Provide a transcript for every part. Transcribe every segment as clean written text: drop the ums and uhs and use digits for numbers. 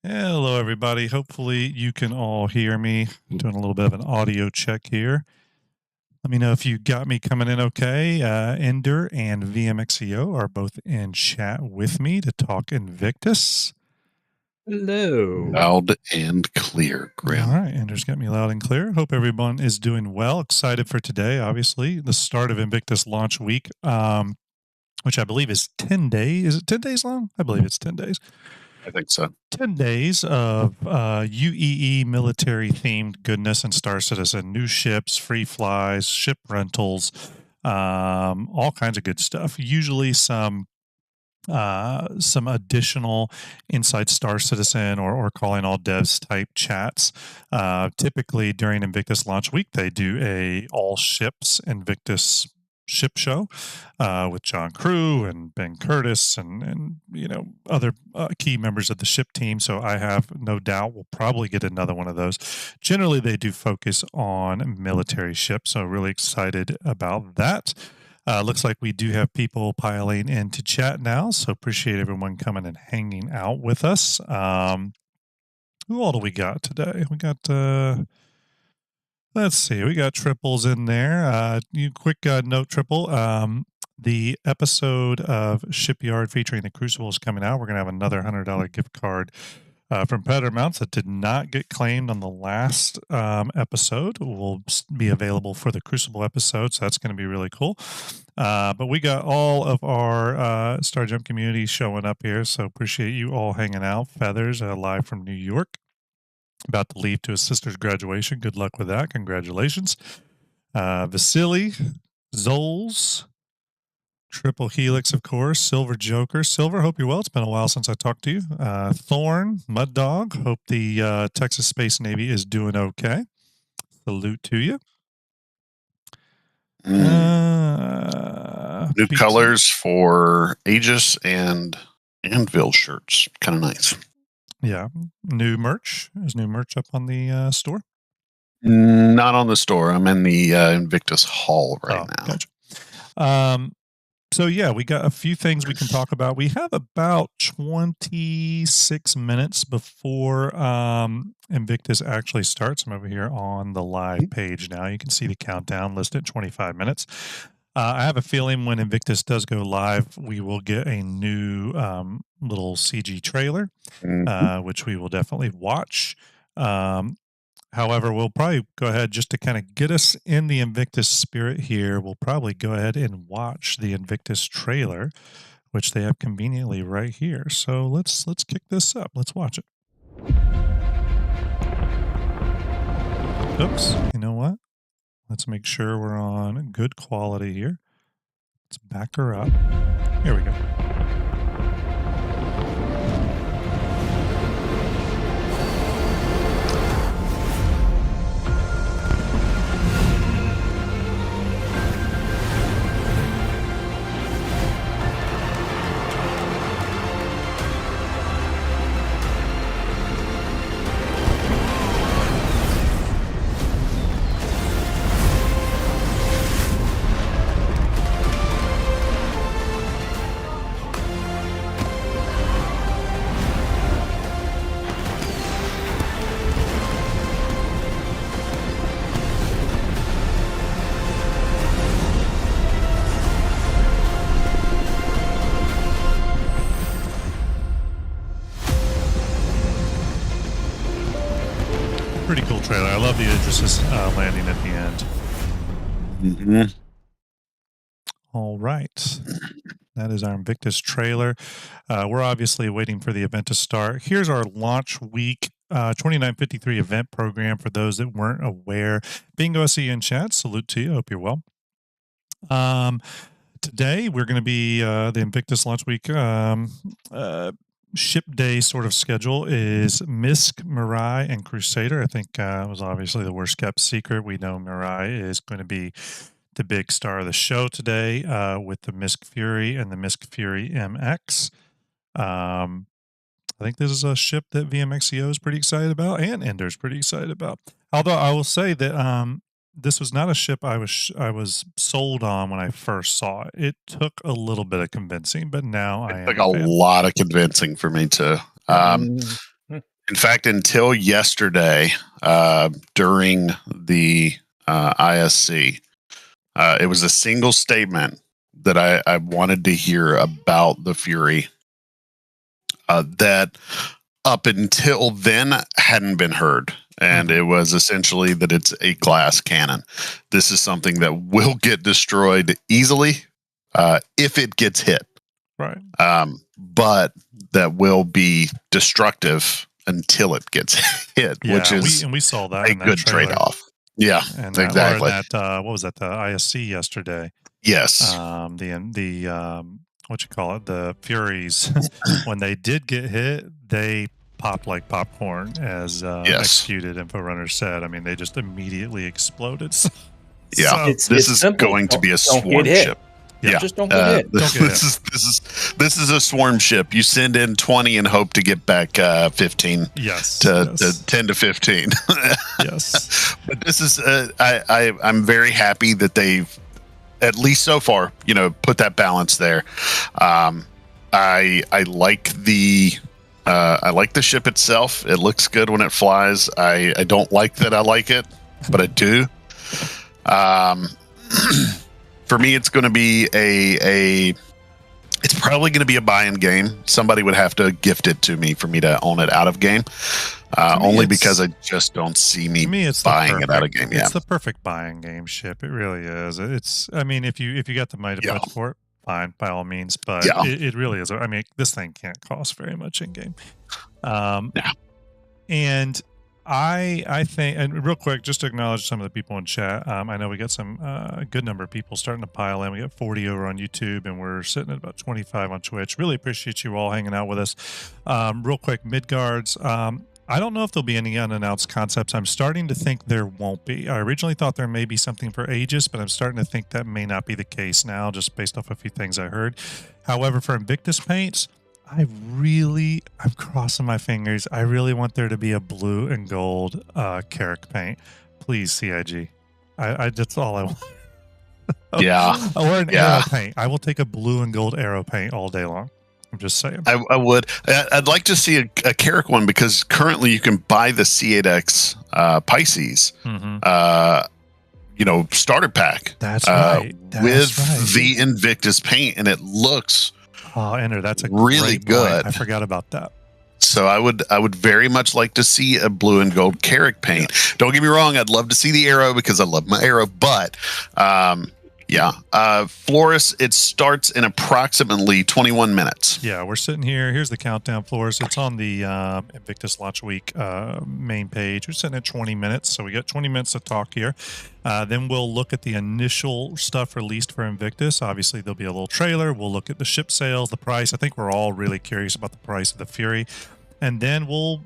Hello, everybody. Hopefully, you can all hear me. I'm doing a little bit of an audio check here. Let me know if you got me coming in okay. Ender and VMXEO are both in chat with me to talk Invictus. Hello. Loud and clear, Grim. All right, Ender's got me loud and clear. Hope everyone is doing well. Excited for today, obviously, the start of Invictus launch week, which I believe is 10 days. Is it 10 days long? I believe it's 10 days. I think so. 10 days of UEE military themed goodness and Star Citizen, new ships, free flies, ship rentals, all kinds of good stuff. Usually some additional inside Star Citizen or calling all devs type chats. Typically during Invictus launch week, they do a all ships Invictus ship show with John Crew and Ben Curtis and other key members of the ship team. So I have no doubt we'll probably get another one of those. Generally, they do focus on military ships, so really excited about that. Looks like we do have people piling into chat now, so appreciate everyone coming and hanging out with us. Who all do we got today? We got let's see, we got triples in there. You quick note, triple. The episode of Shipyard featuring the Crucible is coming out. We're gonna have another $100 gift card from Predator Mounts that did not get claimed on the last episode. Will be available for the Crucible episode, so that's going to be really cool. But we got all of our Star Jump community showing up here, so appreciate you all hanging out. Feathers live from New York, about to leave to his sister's graduation. Good luck with that. Congratulations. Vasily, Zoles, Triple Helix, of course. Silver Joker. Silver, hope you're well. It's been a while since I talked to you. Thorn, Mud Dog. Hope the Texas Space Navy is doing okay. Salute to you. New colors for Aegis and Anvil shirts. Kind of nice. Yeah. New merch. Is new merch up on the store? Not on the store. I'm in the Invictus Hall right now. Gotcha. So yeah, we got a few things we can talk about. We have about 26 minutes before Invictus actually starts. I'm over here on the live page now. You can see the countdown listed at 25 minutes. I have a feeling when Invictus does go live, we will get a new little CG trailer, which we will definitely watch. However, we'll probably go ahead just to kind of get us in the Invictus spirit here. We'll probably go ahead and watch the Invictus trailer, which they have conveniently right here. So let's kick this up. Let's watch it. Oops. You know what? Let's make sure we're on good quality here. Let's back her up. Here we go. Pretty cool trailer. I love the Idris landing at the end. All right. That is our Invictus trailer. We're obviously waiting for the event to start. Here's our launch week 2953 event program for those that weren't aware. Bingo, I see you in chat. Salute to you. Hope you're well. Today, we're going to be the Invictus launch week ship day sort of schedule is Misk, Mirai, and Crusader. I think it was obviously the worst kept secret. We know Mirai is going to be the big star of the show today with the Misk Fury and the Misk Fury MX. I think this is a ship that VMXEO is pretty excited about and Ender's pretty excited about. Although I will say that this was not a ship I was sold on when I first saw it. It took a little bit of convincing, but now it took a lot of convincing for me too. In fact, until yesterday, during the ISC, it was a single statement that I wanted to hear about the Fury that up until then hadn't been heard. And it was essentially that it's a glass cannon. This is something that will get destroyed easily if it gets hit. Right. But that will be destructive until it gets hit, which is we saw that a good trade-off. Yeah, and exactly. What was that? The ISC yesterday. Yes. The what you call it? The Furies, when they did get hit, they popped like popcorn, as Executed Info Runner said. I mean, they just immediately exploded. Yeah, this is simple. going to be a swarm ship. Yeah, just don't get hit. This is a swarm ship. You send in 20 and hope to get back 15. Yes, to 10 to 15. Yes, but this is I'm very happy that they've, at least so far, put that balance there. I like the ship itself. It looks good when it flies. I don't like that I like it, but I do. For me, it's going to be it's probably going to be a buy-in game. Somebody would have to gift it to me for me to own it out of game. Only because I just don't see me buying it out of game. Yeah, it's the perfect buying game ship. It really is. It's. I mean, if you got the money to put for it, fine, by all means. But it really is. I mean, this thing can't cost very much in game. And I think, and real quick, just to acknowledge some of the people in chat. I know we got some good number of people starting to pile in. We got 40 over on YouTube, and we're sitting at about 25 on Twitch. Really appreciate you all hanging out with us. Real quick, Midgards. I don't know if there'll be any unannounced concepts. I'm starting to think there won't be. I originally thought there may be something for Aegis, but I'm starting to think that may not be the case now, just based off a few things I heard. However, for Invictus paints, I'm crossing my fingers. I really want there to be a blue and gold Carrick paint. Please, CIG. That's all I want. Yeah. Or an arrow paint. I will take a blue and gold arrow paint all day long. I'm just saying. I would. I'd like to see a Carrick one, because currently you can buy the C8X Pisces, starter pack. That's right. With the Invictus paint, and it looks that's a really good. I forgot about that. So I would very much like to see a blue and gold Carrick paint. Don't get me wrong, I'd love to see the arrow because I love my arrow, but Flores, it starts in approximately 21 minutes. Yeah, we're sitting here. Here's the countdown, Flores. It's on the Invictus Launch Week main page. We're sitting at 20 minutes, so we got 20 minutes to talk here. Then we'll look at the initial stuff released for Invictus. Obviously, there'll be a little trailer. We'll look at the ship sales, the price. I think we're all really curious about the price of the Fury. And then we'll,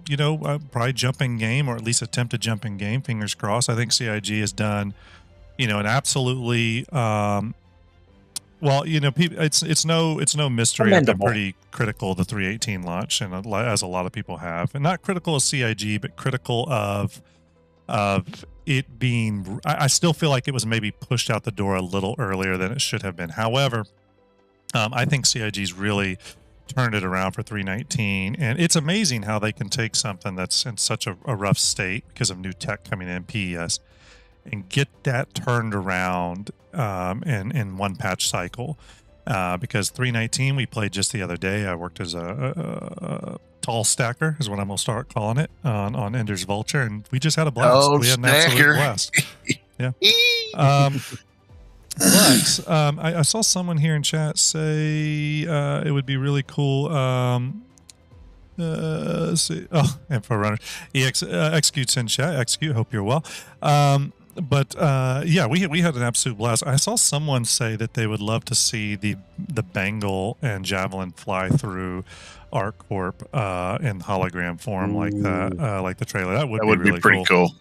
probably jump in game, or at least attempt to jump in game. Fingers crossed. I think CIG has done an absolutely it's no mystery. I've been pretty critical of the 318 launch, and as a lot of people have, and not critical of CIG, but critical of it being. I still feel like it was maybe pushed out the door a little earlier than it should have been. However, I think CIG's really turned it around for 319, and it's amazing how they can take something that's in such a rough state because of new tech coming in, PES, and get that turned around in one patch cycle. Because 319 we played just the other day. I worked as a tall stacker, is what I'm gonna start calling it, on Ender's Vulture, and we just had a blast. We had an absolute blast. Yeah. But I saw someone here in chat say it would be really cool. Let's see. Oh, Info Runner. Executes in chat. Execute. Hope you're well. But we had an absolute blast. I saw someone say that they would love to see the Bengal and Javelin fly through ArcCorp in hologram form like that, like the trailer. That would be really pretty cool.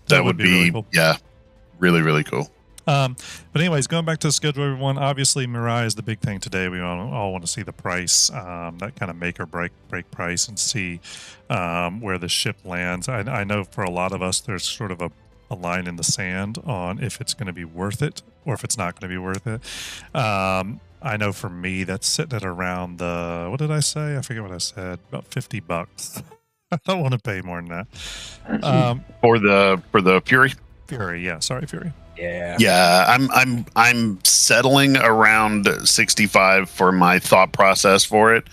That would be really cool. Yeah, really, really cool. But anyways, going back to the schedule, everyone, obviously Mirai is the big thing today. We all want to see the price, that kind of make or break price, and see where the ship lands. I know for a lot of us, there's sort of a line in the sand on if it's going to be worth it or if it's not going to be worth it. I know for me, that's sitting at around what did I say? I forget what I said, about $50. I don't want to pay more than that. For the Fury. Fury, yeah. Sorry, Fury. Yeah, I'm settling around 65 for my thought process for it.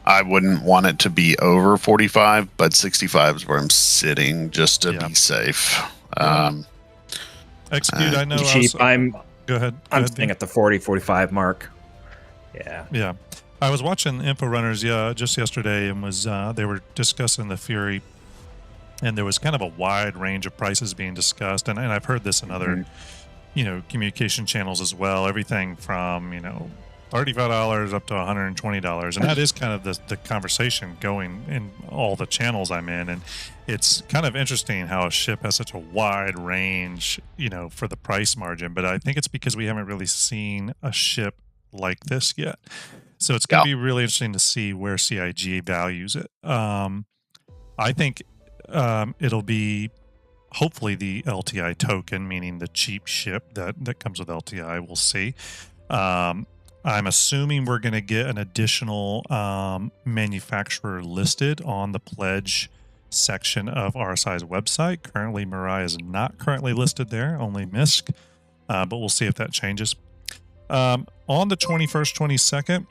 I wouldn't want it to be over 45, but 65 is where I'm sitting just to be safe. Execute, I know. Cheap. Go ahead. I'm staying at the 40-45 mark. Yeah. I was watching Info Runners just yesterday, and they were discussing the Fury, and there was kind of a wide range of prices being discussed, and I've heard this in other communication channels as well. Everything from $35 up to $120, and that is kind of the conversation going in all the channels I'm in. And it's kind of interesting how a ship has such a wide range for the price margin, but I think it's because we haven't really seen a ship like this yet. So it's going to be really interesting to see where CIG values it. I think it'll be hopefully the LTI token, meaning the cheap ship that comes with LTI. We'll see. I'm assuming we're going to get an additional manufacturer listed on the pledge section of RSI's website. Currently, Mirai is not currently listed there, only MISC, but we'll see if that changes. On the 21st, 22nd,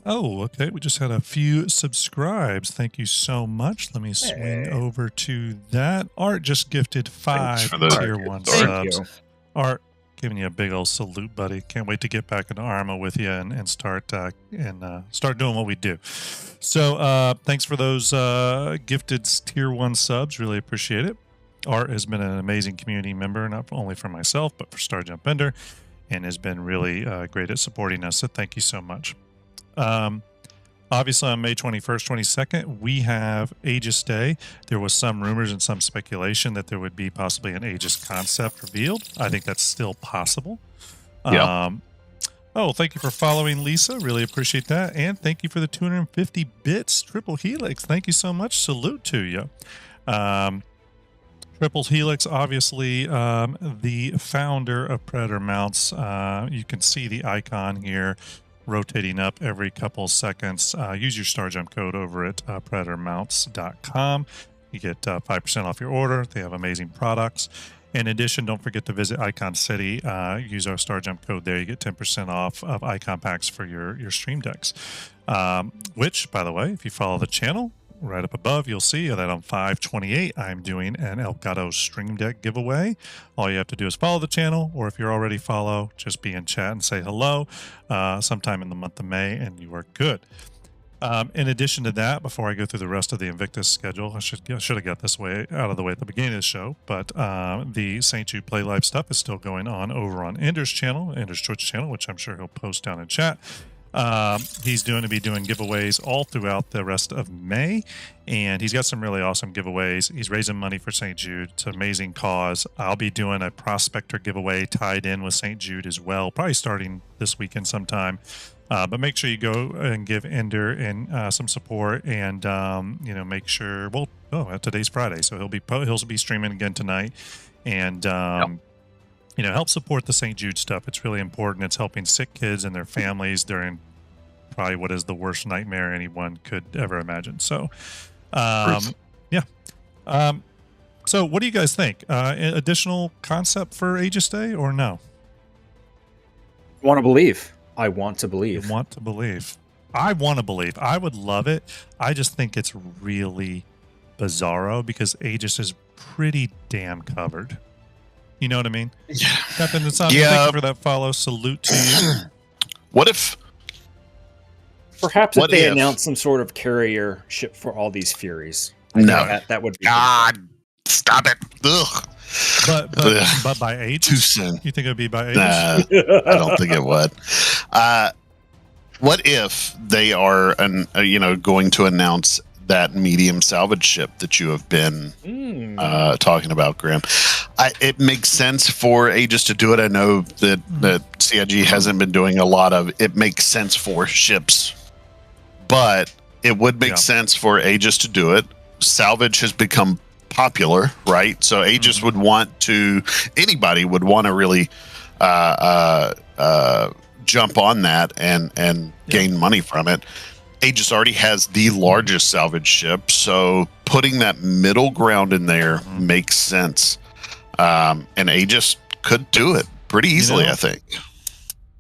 oh, okay, we just had a few subscribes. Thank you so much. Let me swing over to that. Art just gifted 5 tier 1 subs. Art, giving you a big old salute, buddy. Can't wait to get back into Arma with you and start doing what we do. So thanks for those gifted tier 1 subs. Really appreciate it. Art has been an amazing community member, not only for myself, but for Star Jump Bender, and has been really great at supporting us. So thank you so much. Obviously on May 21st, 22nd, we have Aegis Day. There was some rumors and some speculation that there would be possibly an Aegis concept revealed. I think that's still possible. Thank you for following, Lisa. Really appreciate that. And thank you for the 250 bits, Triple Helix. Thank you so much. Salute to you. Triple Helix, obviously, the founder of Predator Mounts. You can see the icon here rotating up every couple seconds. Use your Star Jump code over at predatormounts.com. You get 5% off your order. They have amazing products. In addition, don't forget to visit Icon City. Use our Star Jump code there. You get 10% off of icon packs for your stream decks. Which, by the way, if you follow the channel, right up above, you'll see that on 5/28, I'm doing an Elgato Stream Deck giveaway. All you have to do is follow the channel, or if you're already follow, just be in chat and say hello sometime in the month of May, and you are good. In addition to that, before I go through the rest of the Invictus schedule, I should have got this way out of the way at the beginning of the show, but the St. Jude Play Live stuff is still going on over on Ender's channel, Ender's Twitch channel, which I'm sure he'll post down in chat. He's going to be doing giveaways all throughout the rest of May, and he's got some really awesome giveaways. He's raising money for St. Jude. It's an amazing cause. I'll be doing a Prospector giveaway tied in with St. Jude as well, probably starting this weekend sometime. But make sure you go and give Ender and some support, and make sure. Well, today's Friday, so he'll be streaming again tonight, and help support the St. Jude stuff. It's really important. It's helping sick kids and their families during probably what is the worst nightmare anyone could ever imagine. So, so what do you guys think? Additional concept for Aegis Day or no? I want to believe. I want to believe. I want to believe. I want to believe. I would love it. I just think it's really bizarro because Aegis is pretty damn covered. You know what I mean? Yeah. Captain Insomnia, thank you for that follow. Salute to you. What if... Perhaps if they announce some sort of carrier ship for all these Furies. That would be... God, stop it. Ugh. But by Aegis? Too soon. You think it would be by Aegis? Nah, I don't think it would. What if they are, going to announce that medium salvage ship that you have been talking about, Graham? It makes sense for Aegis to do it. I know that CIG hasn't been doing a lot of. It makes sense for ships, but it would make sense for Aegis to do it. Salvage has become popular, right? So Aegis would want to. Anybody would want to really jump on that and gain money from it. Aegis already has the largest salvage ship, so putting that middle ground in there makes sense. And Aegis could do it pretty easily, I think.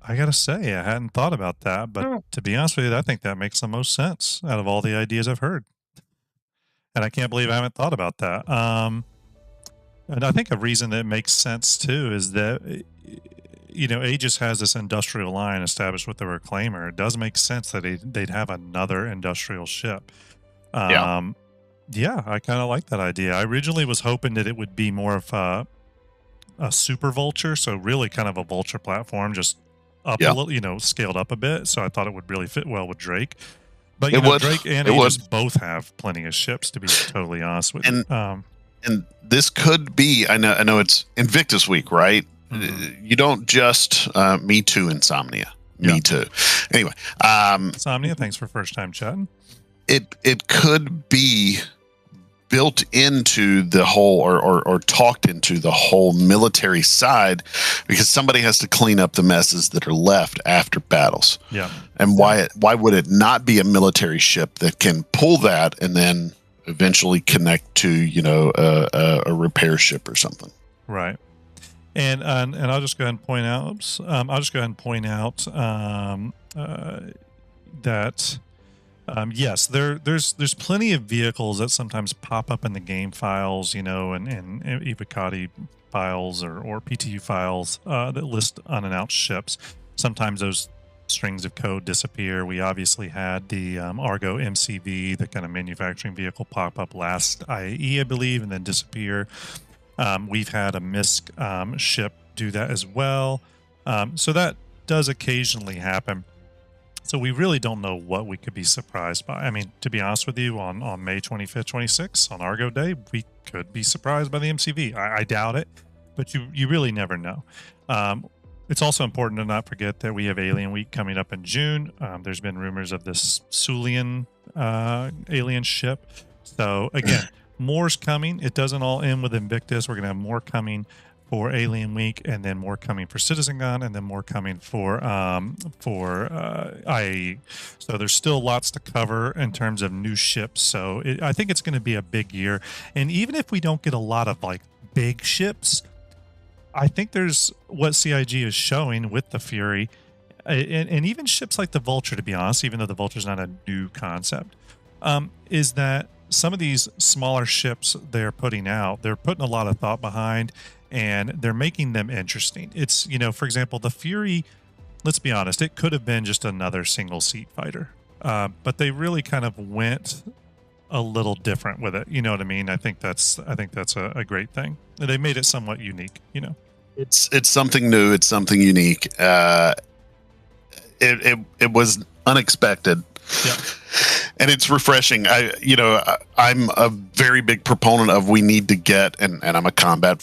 I gotta say, I hadn't thought about that, but to be honest with you, I think that makes the most sense out of all the ideas I've heard. And I can't believe I haven't thought about that. And I think a reason that makes sense too is that, Aegis has this industrial line established with the Reclaimer. It does make sense that they'd have another industrial ship. Yeah, I kind of like that idea. I originally was hoping that it would be more of a super vulture, so really kind of a vulture platform, just up a little, scaled up a bit. So I thought it would really fit well with Drake. But Drake and Aegis both have plenty of ships, to be totally honest with you. And this could be, I know it's Invictus week, right? You don't just me too, Insomnia. Me too. Anyway, Insomnia, thanks for first time chatting. It could be built into the whole or talked into the whole military side, because somebody has to clean up the messes that are left after battles. Yeah. And why would it not be a military ship that can pull that and then eventually connect to a repair ship or something? Right. And I'll just go ahead and point out that yes, there's plenty of vehicles that sometimes pop up in the game files, and Evocati files or PTU files that list unannounced ships. Sometimes those strings of code disappear. We obviously had the Argo MCV, the kind of manufacturing vehicle, pop up last IAE, I believe, and then disappear. We've had a MISC ship do that as well. So that does occasionally happen. So we really don't know what we could be surprised by. I mean, to be honest with you, on May 25th, 26th, on Argo Day, we could be surprised by the MCV. I doubt it, but you really never know. It's also important to not forget that we have Alien Week coming up in June. There's been rumors of this Sulian alien ship. So again, more's coming. It doesn't all end with Invictus. We're going to have more coming for Alien Week, and then more coming for CitizenCon, and then more coming for IAE. So there's still lots to cover in terms of new ships. So I think it's going to be a big year. And even if we don't get a lot of big ships, I think there's what CIG is showing with the Fury, and even ships like the Vulture, to be honest, even though the Vulture's not a new concept, is that some of these smaller ships they're putting out, they're putting a lot of thought behind, and they're making them interesting. It's, for example, the Fury, let's be honest, it could have been just another single seat fighter. But they really kind of went a little different with it. You know what I mean? I think that's a great thing. They made it somewhat unique, It's something new. It's something unique. It was unexpected. Yeah. And it's refreshing. I'm a very big proponent of we need to get, and I'm a combat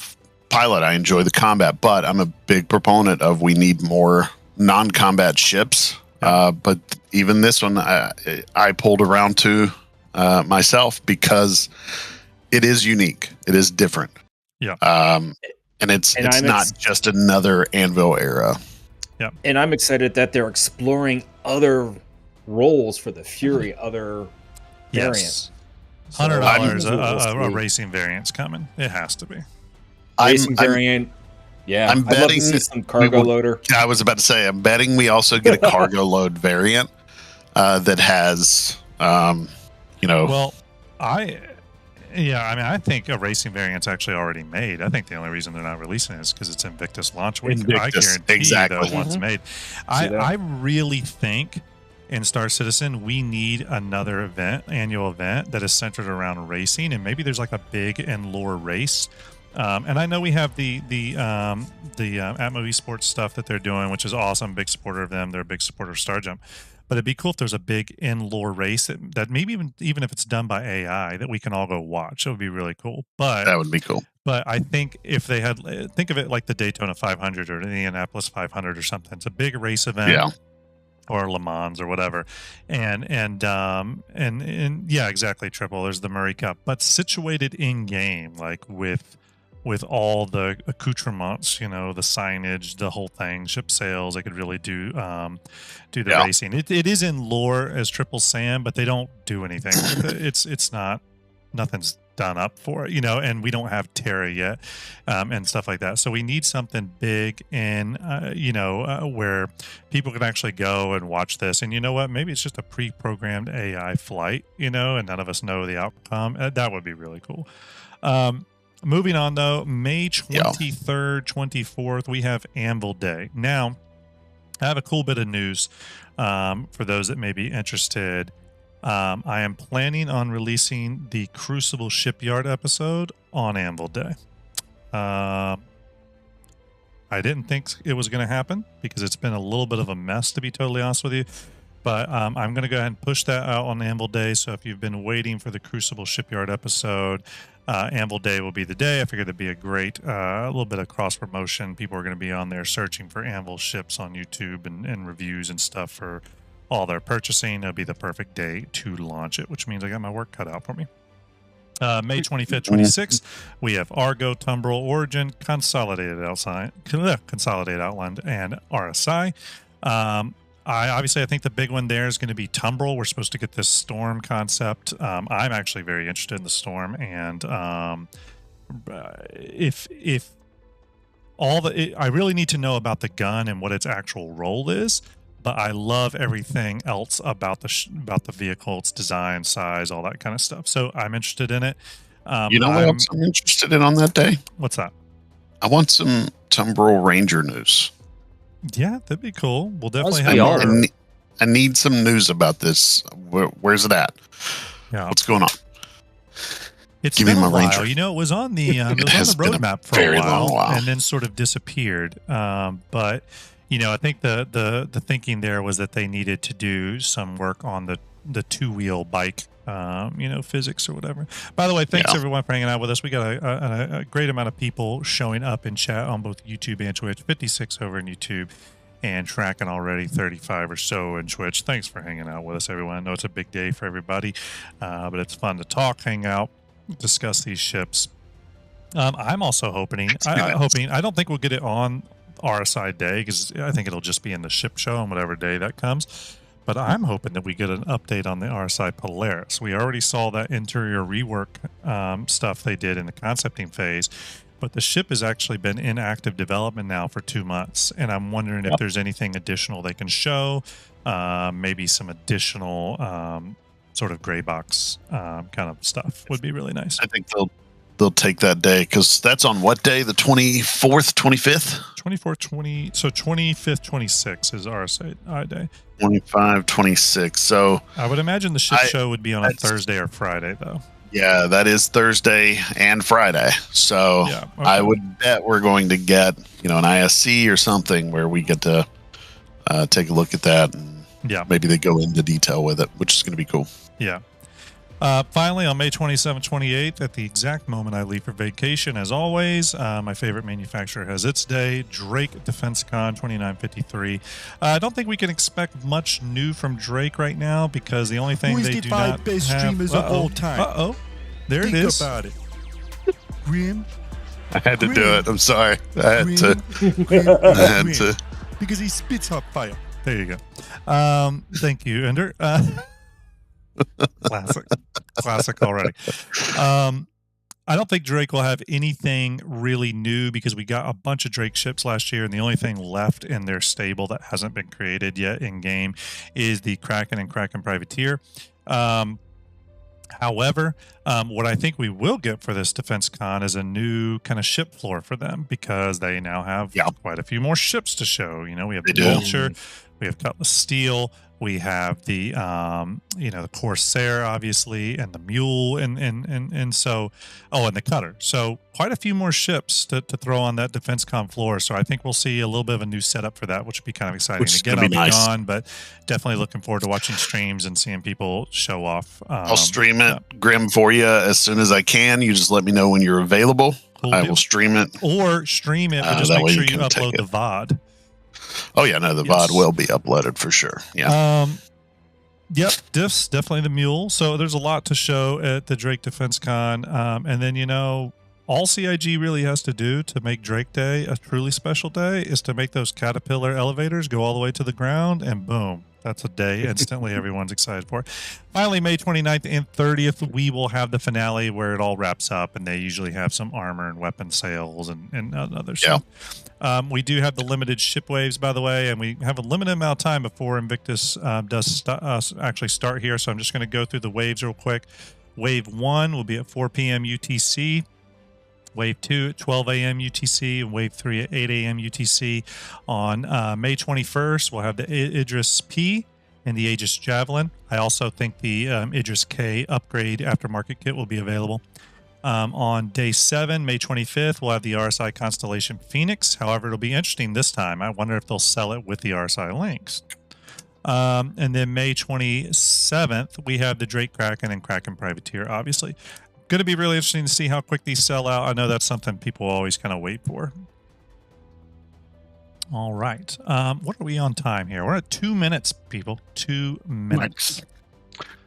pilot. I enjoy the combat, but I'm a big proponent of we need more non-combat ships. But even this one, I pulled around to myself because it is unique. It is different. Yeah. And it's not just another Anvil era. Yeah. And I'm excited that they're exploring other roles for the Fury, other variants. $100 a racing variant's coming. It has to be. Racing variant. Yeah, I'm betting love to see some cargo loader. I was about to say, I'm betting we also get a cargo load variant that has, Well, I think a racing variant's actually already made. I think the only reason they're not releasing it is because it's Invictus launch week. Invictus, I guarantee exactly. that one's made. I really think in Star Citizen we need another annual event that is centered around racing, and maybe there's like a big and lore race. And I know we have the Atmo Esports stuff that they're doing, which is awesome. Big supporter of them. They're a big supporter of Starjump. But it'd be cool if there's a big in-lore race that maybe even if it's done by AI, that we can all go watch. It would be really cool. But that would be cool. But I think if they had, think of it like the Daytona 500 or the Indianapolis 500 or something. It's a big race event. Yeah. Or Le Mans or whatever, and yeah, exactly. Triple. There's the Murray Cup, but situated in game, like with with all the accoutrements, the signage, the whole thing, ship sails. They could really do the racing. It is in lore as Triple Sand, but they don't do anything with it. It's not, nothing's done up for it, and we don't have Terra yet, and stuff like that. So we need something big in, where people can actually go and watch this. And you know what? Maybe it's just a pre-programmed AI flight, and none of us know the outcome. That would be really cool. Moving on, though, May 23rd, 24th, we have Anvil Day. Now, I have a cool bit of news for those that may be interested. I am planning on releasing the Crucible Shipyard episode on Anvil Day. I didn't think it was going to happen because it's been a little bit of a mess, to be totally honest with you. But I'm going to go ahead and push that out on Anvil Day. So if you've been waiting for the Crucible Shipyard episode, Anvil Day will be the day. I figured it'd be a great, a little bit of cross promotion. People are going to be on there searching for Anvil ships on YouTube and reviews and stuff for all their purchasing. It'll be the perfect day to launch it, which means I got my work cut out for me. May 25th, 26th, we have Argo, Tumbril, Origin, Consolidated Outline, and RSI. I think the big one there is going to be Tumbril. We're supposed to get this Storm concept. I'm actually very interested in the Storm, and I really need to know about the gun and what its actual role is. But I love everything else about the vehicle, its design, size, all that kind of stuff. So I'm interested in it. You know what else I'm interested in on that day? What's that? I want some Tumbril Ranger news. Yeah, that'd be cool. We'll definitely I need some news about this. Where's it at? Yeah. What's going on? Give me my Ranger. It was on the roadmap for a while and then sort of disappeared. But I think the thinking there was that they needed to do some work on the two-wheel bike, physics or whatever. By the way, thanks everyone for hanging out with us. We got a great amount of people showing up in chat on both YouTube and Twitch. 56 over in YouTube and tracking already 35 or so in Twitch. Thanks for hanging out with us, everyone. I know it's a big day for everybody, but it's fun to talk, hang out, discuss these ships. I'm also hoping. I don't think we'll get it on RSI Day because I think it'll just be in the ship show on whatever day that comes. But I'm hoping that we get an update on the RSI Polaris. We already saw that interior rework stuff they did in the concepting phase, but the ship has actually been in active development now for 2 months, and I'm wondering if there's anything additional they can show, maybe some additional sort of gray box kind of stuff would be really nice. I think they'll take that day because that's on what day? The 24th, 25th? 24th, so 25th, 26th is RSI Day. 25, 26. So I would imagine the ship show would be on a Thursday or Friday, though. Yeah, that is Thursday and Friday. So I would bet we're going to get, an ISC or something where we get to take a look at that. And maybe they go into detail with it, which is going to be cool. Yeah. Finally, on May 27th, 28th, at the exact moment I leave for vacation, as always, my favorite manufacturer has its day, Drake DefenseCon 2953. I don't think we can expect much new from Drake right now because the only thing they do not best have... streamers of all time? There Think it is. About it. Grim. I had to do it. I'm sorry. I had to. Because he spits hot fire. There you go. Thank you, Ender. Classic already. I don't think Drake will have anything really new because we got a bunch of Drake ships last year, and the only thing left in their stable that hasn't been created yet in game is the Kraken and Kraken Privateer. However, what I think we will get for this Defense Con is a new kind of ship floor for them because they now have quite a few more ships to show. We have the Vulture, we have Cutlass Steel, we have the the Corsair, obviously, and the Mule, and so and the Cutter. So quite a few more ships to throw on that Defense Con floor. So I think we'll see a little bit of a new setup for that, which would be kind of exciting. Again, I'll be gone, but definitely looking forward to watching streams and seeing people show off. I'll stream it, Grim, for you as soon as I can. You just let me know when you're available. Cool. I will stream it. Or stream it, but just make sure you upload the VOD. Oh yeah, no, the VOD will be uploaded for sure. Yeah. Yep, definitely the Mule. So there's a lot to show at the Drake Defense Con, and then All CIG really has to do to make Drake Day a truly special day is to make those Caterpillar elevators go all the way to the ground, and boom, that's a day instantly everyone's excited for. Finally, May 29th and 30th, we will have the finale where it all wraps up, and they usually have some armor and weapon sales and other stuff. We do have the limited ship waves, by the way, and we have a limited amount of time before Invictus does actually start here, so I'm just going to go through the waves real quick. Wave 1 will be at 4 p.m. UTC. Wave 2 at 12 a.m. UTC, and Wave 3 at 8 a.m. UTC. On May 21st, we'll have the Idris P and the Aegis Javelin. I also think the Idris K upgrade aftermarket kit will be available. On day 7, May 25th, we'll have the RSI Constellation Phoenix. However, it'll be interesting this time. I wonder if they'll sell it with the RSI links. And then May 27th, we have the Drake Kraken and Kraken Privateer, obviously. Going to be really interesting to see how quick these sell out. I know that's something people always kind of wait for. All right. What are we on time here? We're at 2 minutes, people. 2 minutes.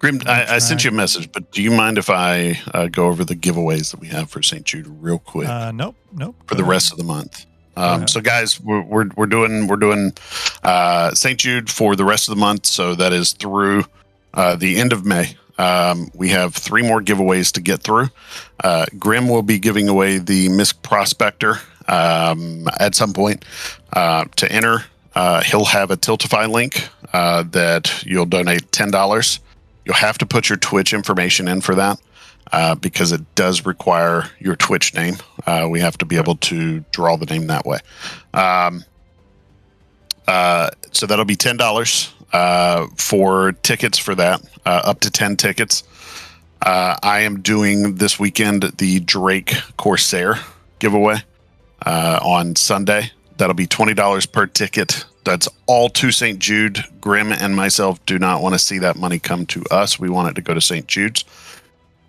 Grim, I sent you a message, but do you mind if I go over the giveaways that we have for St. Jude real quick? Nope. For the rest of the month. So guys, we're doing St. Jude for the rest of the month. So that is through the end of May. We have 3 more giveaways to get through. Grim will be giving away the MISC Prospector at some point. To enter, he'll have a Tiltify link that you'll donate $10. You'll have to put your Twitch information in for that because it does require your Twitch name. We have to be able to draw the name that way. So that'll be $10. For tickets for that, up to 10 tickets. I am doing this weekend the Drake Corsair giveaway on Sunday. That'll be $20 per ticket. That's all to St. Jude. Grim and myself do not want to see that money come to us. We want it to go to St. Jude's.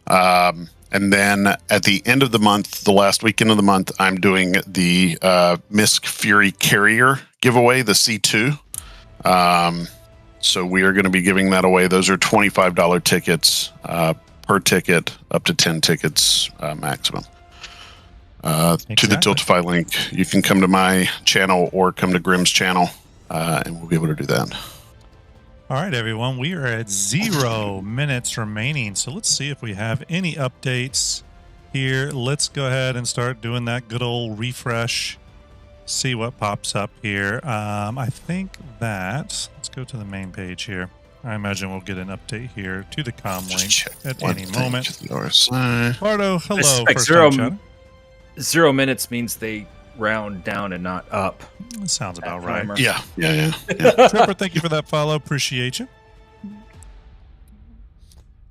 And then at the end of the month, the last weekend of the month, I'm doing the MISC Fury Carrier giveaway, the C2. So we are going to be giving that away. Those are $25 tickets per ticket, up to 10 tickets maximum. Exactly. To the Tiltify link, you can come to my channel or come to Grim's channel, and we'll be able to do that. All right, everyone. We are at 0 minutes remaining. So let's see if we have any updates here. Let's go ahead and start doing that good old refresh. See what pops up here. I think that let's go to the main page here. I imagine we'll get an update here to the comm link at any moment. Bardo, hello. Like 0 minutes means they round down and not up. That sounds about right. Yeah. Trevor, thank you for that follow. Appreciate you.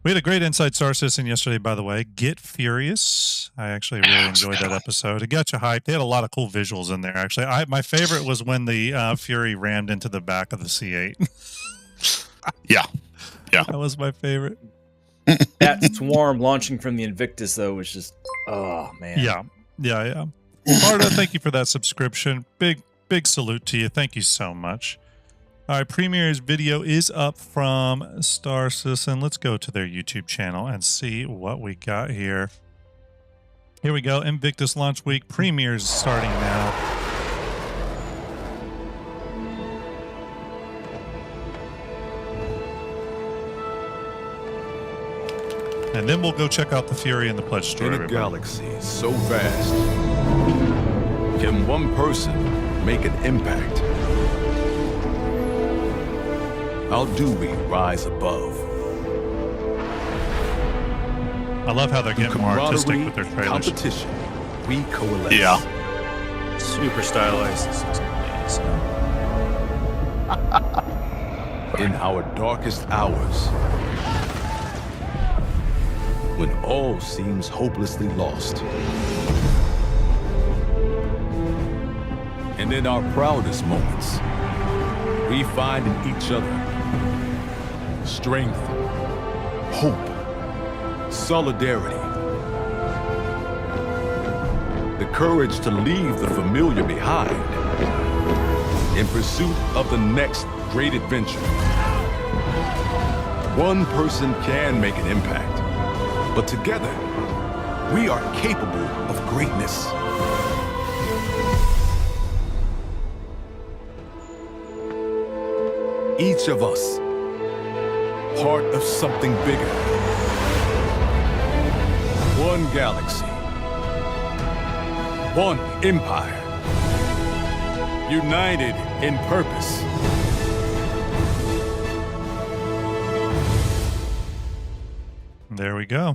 We had a great Inside Star Citizen yesterday, by the way. Get Furious. I actually really enjoyed that episode. It got you hyped. They had a lot of cool visuals in there, actually. My favorite was when the Fury rammed into the back of the C8. Yeah. That was my favorite. That swarm launching from the Invictus, though, was just, oh, man. Yeah. Bardo, thank you for that subscription. Big salute to you. Thank you so much. All right, Premier's video is up from Star Citizen. Let's go to their YouTube channel and see what we got here. Here we go. Invictus launch week. Premier's starting now. And then we'll go check out the Fury and the Pledge Store. In a galaxy so vast, can one person make an impact? How do we rise above? I love how they're getting more artistic with their trailers. Competition, we coalesce. Yeah. Super stylized. This is amazing. In our darkest hours, when all seems hopelessly lost, and in our proudest moments, we find in each other strength, hope, solidarity, the courage to leave the familiar behind in pursuit of the next great adventure. One person can make an impact, but together We are capable of greatness. Each of us, part of something bigger. One galaxy. One empire. United in purpose. There we go.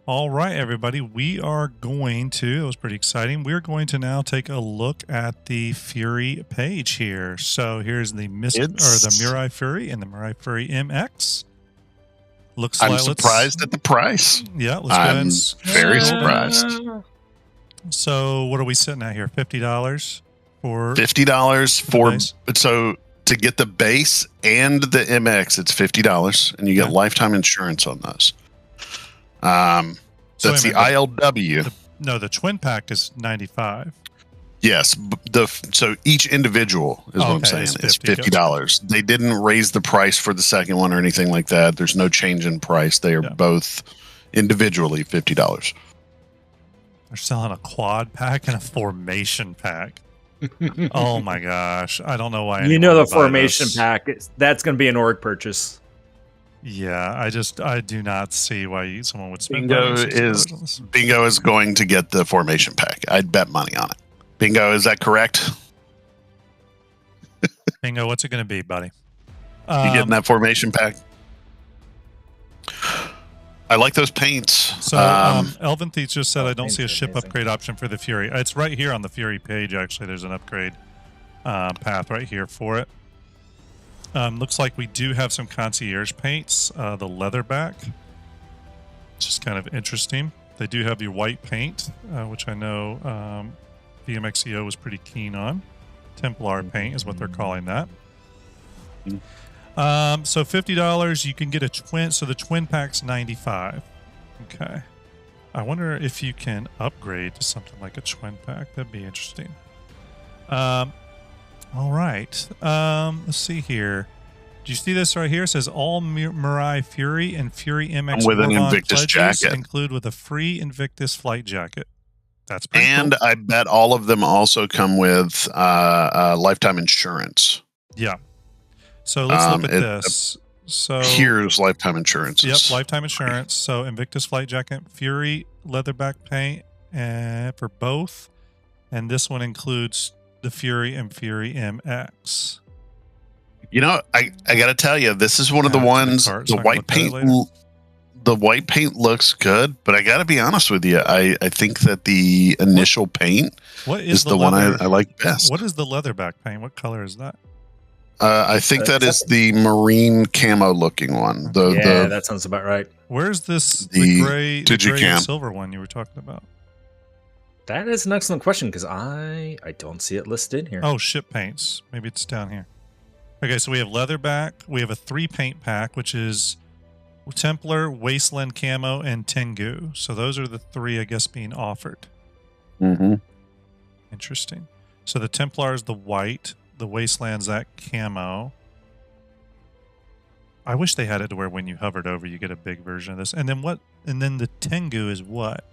All right, everybody. We are going to, it was pretty exciting. We're going to now take a look at the Fury page here. So here's the Mirai Fury and the Mirai Fury MX. I'm surprised at the price. Yeah, let's go ahead and very surprised. So what are we sitting at here? $50 for $50 for so to get the base and the MX, it's $50, and you get lifetime insurance on those. That's the ILW. The twin pack is $95. Yes, so each individual is what I'm saying. It's $50. They didn't raise the price for the second one or anything like that. There's no change in price. They are both individually $50. They're selling a quad pack and a formation pack. Oh my gosh. I don't know why. The formation pack, that's going to be an org purchase. Yeah, I do not see why someone would spend Bingo is going to get the formation pack. I'd bet money on it. Bingo, is that correct? Bingo, what's it going to be, buddy? You getting that formation pack? I like those paints. So Elvin Thief just said, I don't see a ship upgrade option for the Fury. It's right here on the Fury page, actually. There's an upgrade path right here for it. Looks like we do have some concierge paints. The leatherback, which is kind of interesting. They do have the white paint, which I know VMXEO was pretty keen on. Templar paint is what they're calling that. So $50, you can get a twin. So the twin pack's $95. Okay. I wonder if you can upgrade to something like a twin pack. That'd be interesting. All right. Let's see here. Do you see this right here? It says all Mirai Fury and Fury MX with an Invictus jacket include with a free Invictus flight jacket. That's pretty cool. I bet all of them also come with lifetime insurance. Yeah. So let's look at this. So here's lifetime insurance. Yep, lifetime insurance. So Invictus flight jacket, Fury leatherback paint for both, and this one includes the Fury and Fury MX. I got to tell you, this is one of the ones. The white paint. The white paint looks good, but I got to be honest with you. I think that the initial paint is the one I like best. What is the leatherback paint? What color is that? I think that is the marine camo looking one. That sounds about right. Where's this the gray and silver one you were talking about? That is an excellent question because I don't see it listed here. Oh, ship paints. Maybe it's down here. Okay, so we have leatherback. We have a 3 paint pack, which is Templar, Wasteland Camo, and Tengu. So those are the 3, I guess, being offered. Mm-hmm. Interesting. So the Templar is the white. The Wasteland's that camo. I wish they had it to where when you hovered over, you get a big version of this. And then what? And then the Tengu is what?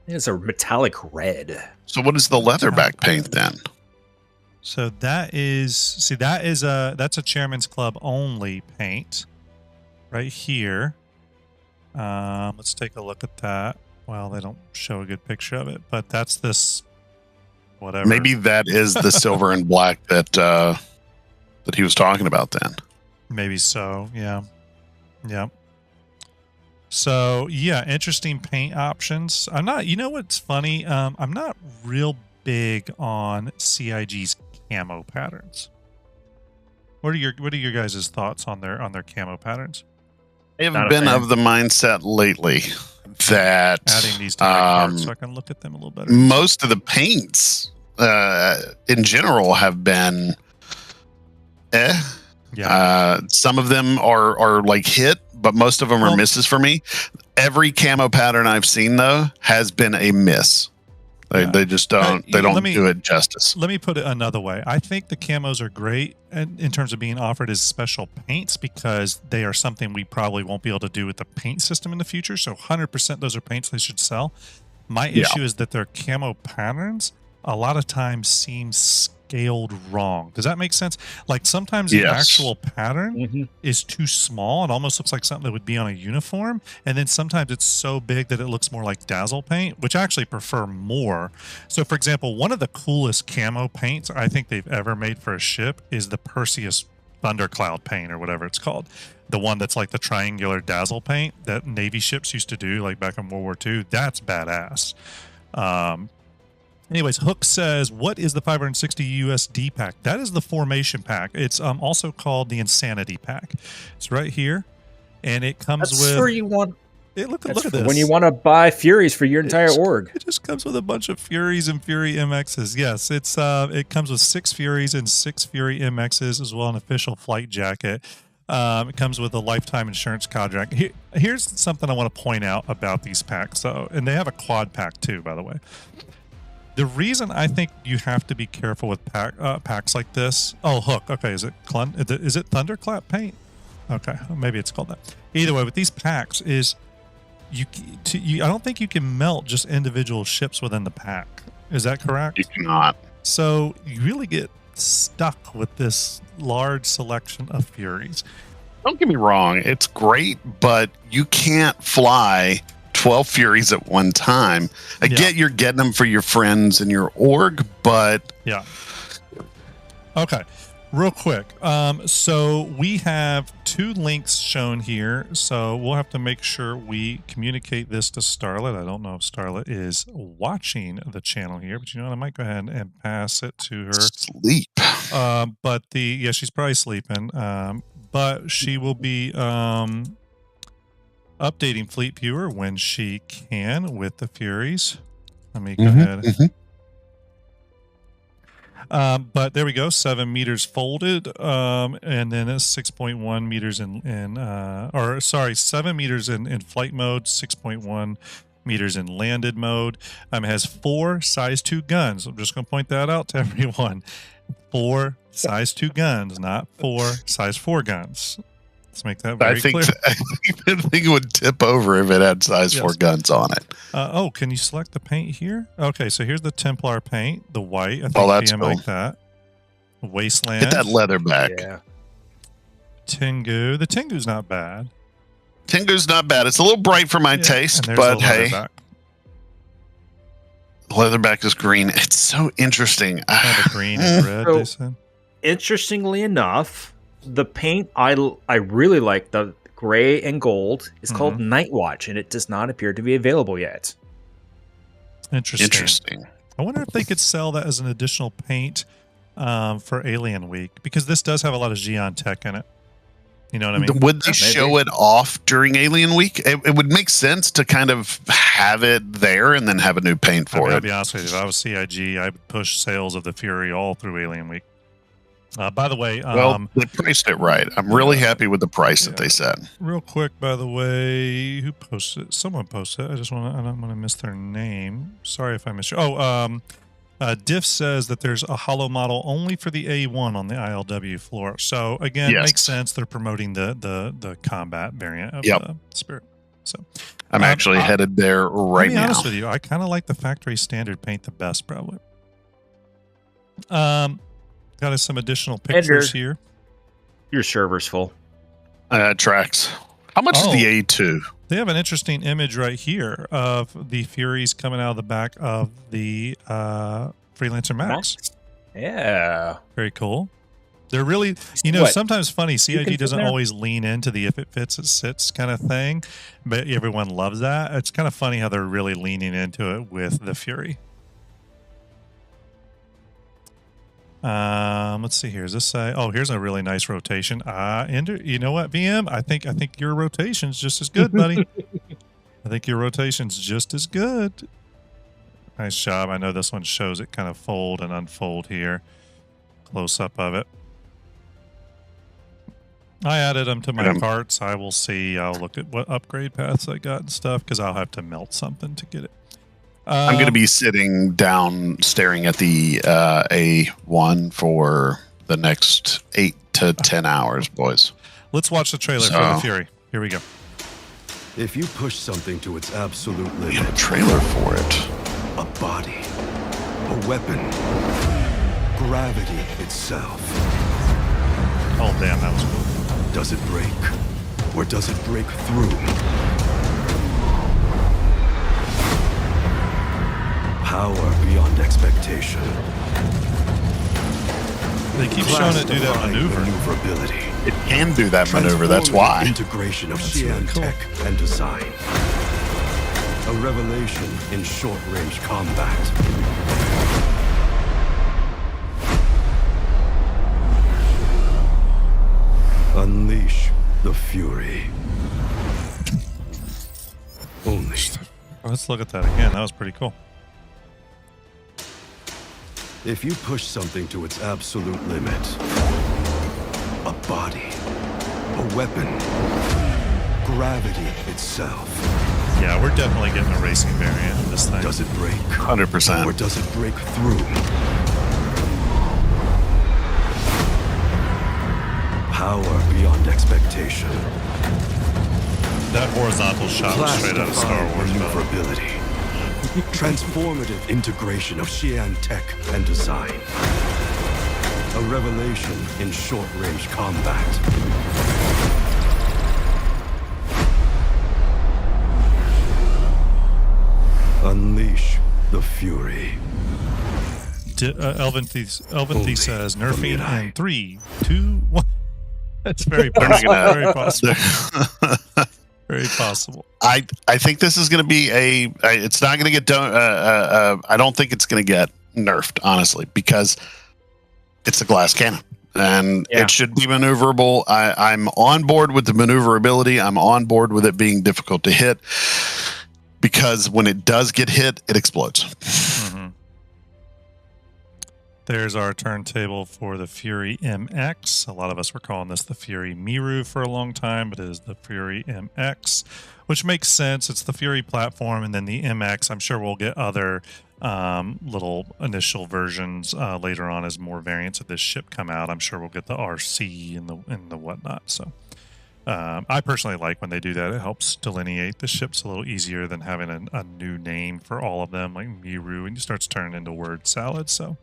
It's a metallic red. So what is the leatherback paint then? So that's a Chairman's Club only paint right here. Let's take a look at that. Well, they don't show a good picture of it, but that's this whatever. Maybe that is the silver and black that he was talking about then. Maybe so. Yeah. Yeah. So yeah, interesting paint options. I'm not, you know what's funny? I'm not real big on CIG's camo patterns. What are your guys' thoughts on their camo patterns? I have been of the mindset lately that adding these to my cards so I can look at them a little better. Most of the paints in general have been Yeah. Some of them are like hit, but most of them are misses for me. Every camo pattern I've seen though has been a miss. They just don't. They don't do it justice. Let me put it another way. I think the camos are great in terms of being offered as special paints because they are something we probably won't be able to do with the paint system in the future. So 100% those are paints they should sell. My issue is that their camo patterns a lot of times seem scaled wrong. Does that make sense? Like sometimes the actual pattern is too small. It almost looks like something that would be on a uniform. And then sometimes it's so big that it looks more like dazzle paint, which I actually prefer more. So for example, one of the coolest camo paints I think they've ever made for a ship is the Perseus Thundercloud paint or whatever it's called. The one that's like the triangular dazzle paint that Navy ships used to do like back in World War II. That's badass. Anyways, Hook says, what is the 560 USD pack? That is the formation pack. It's also called the Insanity pack. It's right here. And it comes with... where you want... Look at this. When you want to buy Furies for your entire org. It just comes with a bunch of Furies and Fury MXs. Yes, it comes with 6 Furies and 6 Fury MXs as well, an official flight jacket. It comes with a lifetime insurance contract. Here's something I want to point out about these packs. And they have a quad pack too, by the way. The reason I think you have to be careful with packs like this. Oh, Hook. Okay, is it Thunderclap paint? Okay, maybe it's called that. Either way, with these packs is I don't think you can melt just individual ships within the pack. Is that correct? You cannot. So you really get stuck with this large selection of Furies. Don't get me wrong, it's great, but you can't fly 12 Furies at one time. I get you're getting them for your friends and your org, but okay, real quick. So we have 2 links shown here, so we'll have to make sure we communicate this to Starlet. I don't know if Starlet is watching the channel here, but you know what, I might go ahead and pass it to her. Sleep. But she's probably sleeping. But she will be updating Fleet Viewer when she can with the Furies. Let me go ahead. But there we go, 7 meters folded, and then it's 6.1 meters 7 meters in flight mode, 6.1 meters in landed mode. It has 4 size 2 guns. I'm just going to point that out to everyone. 4 size 2 guns, not 4 size 4 guns. Let's make that very clear. I think it would tip over if it had size 4 guns on it. Can you select the paint here? Okay, so here's the Templar paint, the white. I think that's cool. like that. Wasteland. Get that leather back. Yeah. Tengu. The Tengu's not bad. Tengu's not bad. It's a little bright for my taste, but hey. Leatherback is green. It's so interesting. Kind of green and red, they said. Interestingly enough, the paint I really like, the gray and gold, is called Night Watch, and it does not appear to be available yet. Interesting. I wonder if they could sell that as an additional paint for Alien Week, because this does have a lot of Xeon tech in it. You know what I mean? Would they show it off during Alien Week? It would make sense to kind of have it there and then have a new paint for it. I'll be honest with you. If I was CIG, I would push sales of the Fury all through Alien Week. By the way, they priced it right. I'm really happy with the price that they set. Real quick, by the way, who posted it? Someone posted it. I don't want to miss their name. Sorry if I missed you. Diff says that there's a hollow model only for the A1 on the ILW floor. So again, it makes sense. They're promoting the combat variant of the Spirit. So I'm actually headed there right now. To be honest with you, I kind of like the factory standard paint the best, probably. Got us some additional pictures here. Your server's full. Tracks. How much is the A2? They have an interesting image right here of the Furies coming out of the back of the Freelancer Max. Yeah. Very cool. They're really, sometimes funny. CIG doesn't always lean into the if it fits, it sits kind of thing, but everyone loves that. It's kind of funny how they're really leaning into it with the Fury. Let's see here. Does this say? Oh, here's a really nice rotation. Ender, you know what, VM? I think your rotation's just as good, buddy. I think your rotation's just as good. Nice job. I know this one shows it kind of fold and unfold here. Close up of it. I added them to my carts. I will see. I'll look at what upgrade paths I got and stuff because I'll have to melt something to get it. I'm going to be sitting down staring at the A1 for the next 8 to 10 hours, boys. Let's watch the trailer for the Fury. Here we go. If you push something to its absolute We have a limit, trailer for it. a body, a weapon, gravity itself, Oh, damn, that was cool. does it break? Or does it break through? Power beyond expectation. They keep showing it do that Class-defying maneuver. maneuverability. It can do that maneuver. That's Transformative why. Integration of That's really Xi'an cool. tech and design. A revelation in short-range combat. Unleash the fury. Only Let's look at that again. That was pretty cool. if you push something to its absolute limit. A body, a weapon, gravity itself. Yeah, we're definitely getting a racing variant of this thing. Does it break? 100%. Or does it break through? Power beyond expectation. That horizontal shot was straight out of Star Wars. by the way. Maneuverability. Transformative integration of Xi'an tech and design. A revelation in short-range combat. Unleash the fury. Elvin Only says from nerfing Jedi. in 3, 2, 1. That's very They're not possible. gonna- Very possible. Very possible. I think this is going to be it's not going to get done. I don't think it's going to get nerfed, honestly, because it's a glass cannon and Yeah. it should be maneuverable. I'm on board with the maneuverability. I'm on board with it being difficult to hit because when it does get hit, it explodes. Mhm. There's our turntable for the Fury MX. A lot of us were calling this the Fury Miru for a long time, but it is the Fury MX, which makes sense. It's the Fury platform, and then the MX. I'm sure we'll get other little initial versions later on as more variants of this ship come out. I'm sure we'll get the RC and the whatnot. So I personally like when they do that. It helps delineate the ships a little easier than having a new name for all of them, like Miru, and it starts turning into word salad. So.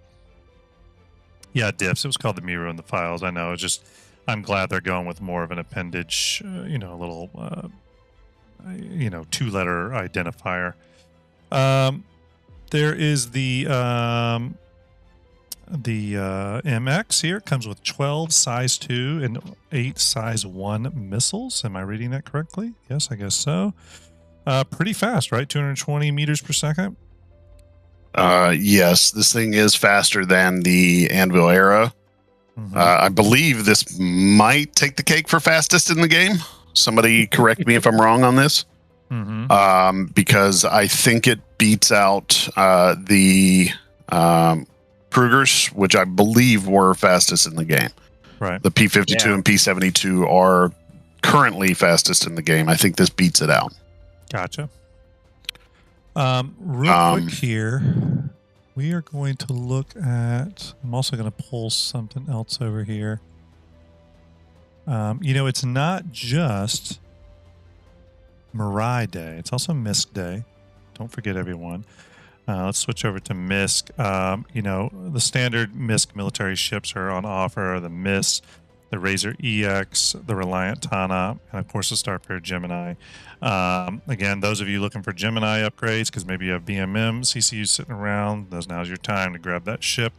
Yeah, diffs. It was called the Miru in the files. I know. It's just, I'm glad they're going with more of an appendage, a little, 2-letter identifier. There is the MX here. It comes with 12 size 2 and 8 size 1 missiles. Am I reading that correctly? Yes, I guess so. Pretty fast, right? 220 meters per second. Yes, this thing is faster than the Anvil Era. Mhm. I believe this might take the cake for fastest in the game. Somebody correct me if I'm wrong on this. Mhm. Because I think it beats out the Krugers, which I believe were fastest in the game. Right. The P-52 Yeah. and P-72 are currently fastest in the game. I think this beats it out. Gotcha. Real quick here, we are going to look at. I'm also going to pull something else over here. It's not just Mirai Day; it's also MISC Day. Don't forget, everyone. Let's switch over to MISC. The standard MISC military ships are on offer: the MISC, the Razor EX, the Reliant Tana, and of course the Starfarer Gemini. Again, those of you looking for Gemini upgrades, because maybe you have BMM CCU sitting around, now's your time to grab that ship.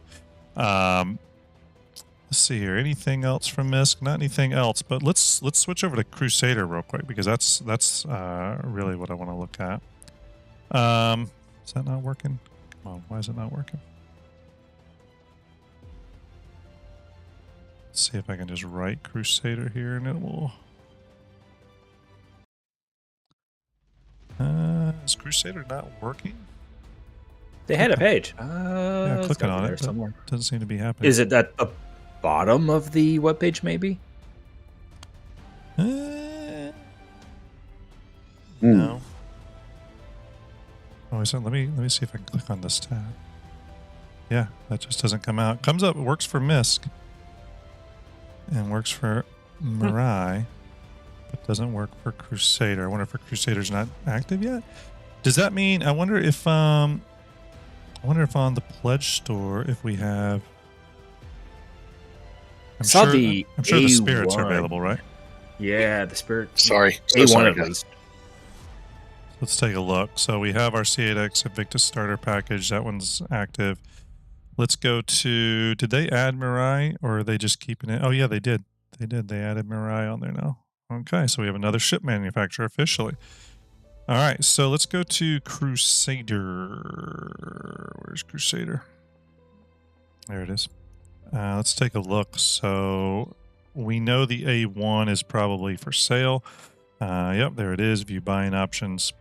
Let's see here. Anything else from MISC? Not anything else, but let's switch over to Crusader real quick, because that's really what I want to look at. Is that not working? Come on, why is it not working? Let's see if I can just write Crusader here and it will. Is Crusader not working? They had a page. Yeah, It's clicking gotta be on there it. But somewhere. doesn't seem to be happening. Is it at the bottom of the webpage, maybe? No. Oh wait a second. Let me see if I can click on this tab. Yeah, that just doesn't come out. Comes up. It works for Misk and works for Mirai, but doesn't work for Crusader. I wonder if Crusader's not active yet. Does that mean? I wonder if on the pledge store if we have. I'm sure the spirits are available, right? Yeah, the spirits. Sorry. A1 at least. Let's take a look. So we have our C8X Invictus starter package. That one's active. Let's go to. Did they add Mirai or are they just keeping it? Oh yeah, they did. They did. They added Mirai on there now. Okay, so we have another ship manufacturer officially. All right, so let's go to Crusader. Where's Crusader? There it is. Let's take a look. So we know the A1 is probably for sale. Yep, there it is. View buying options.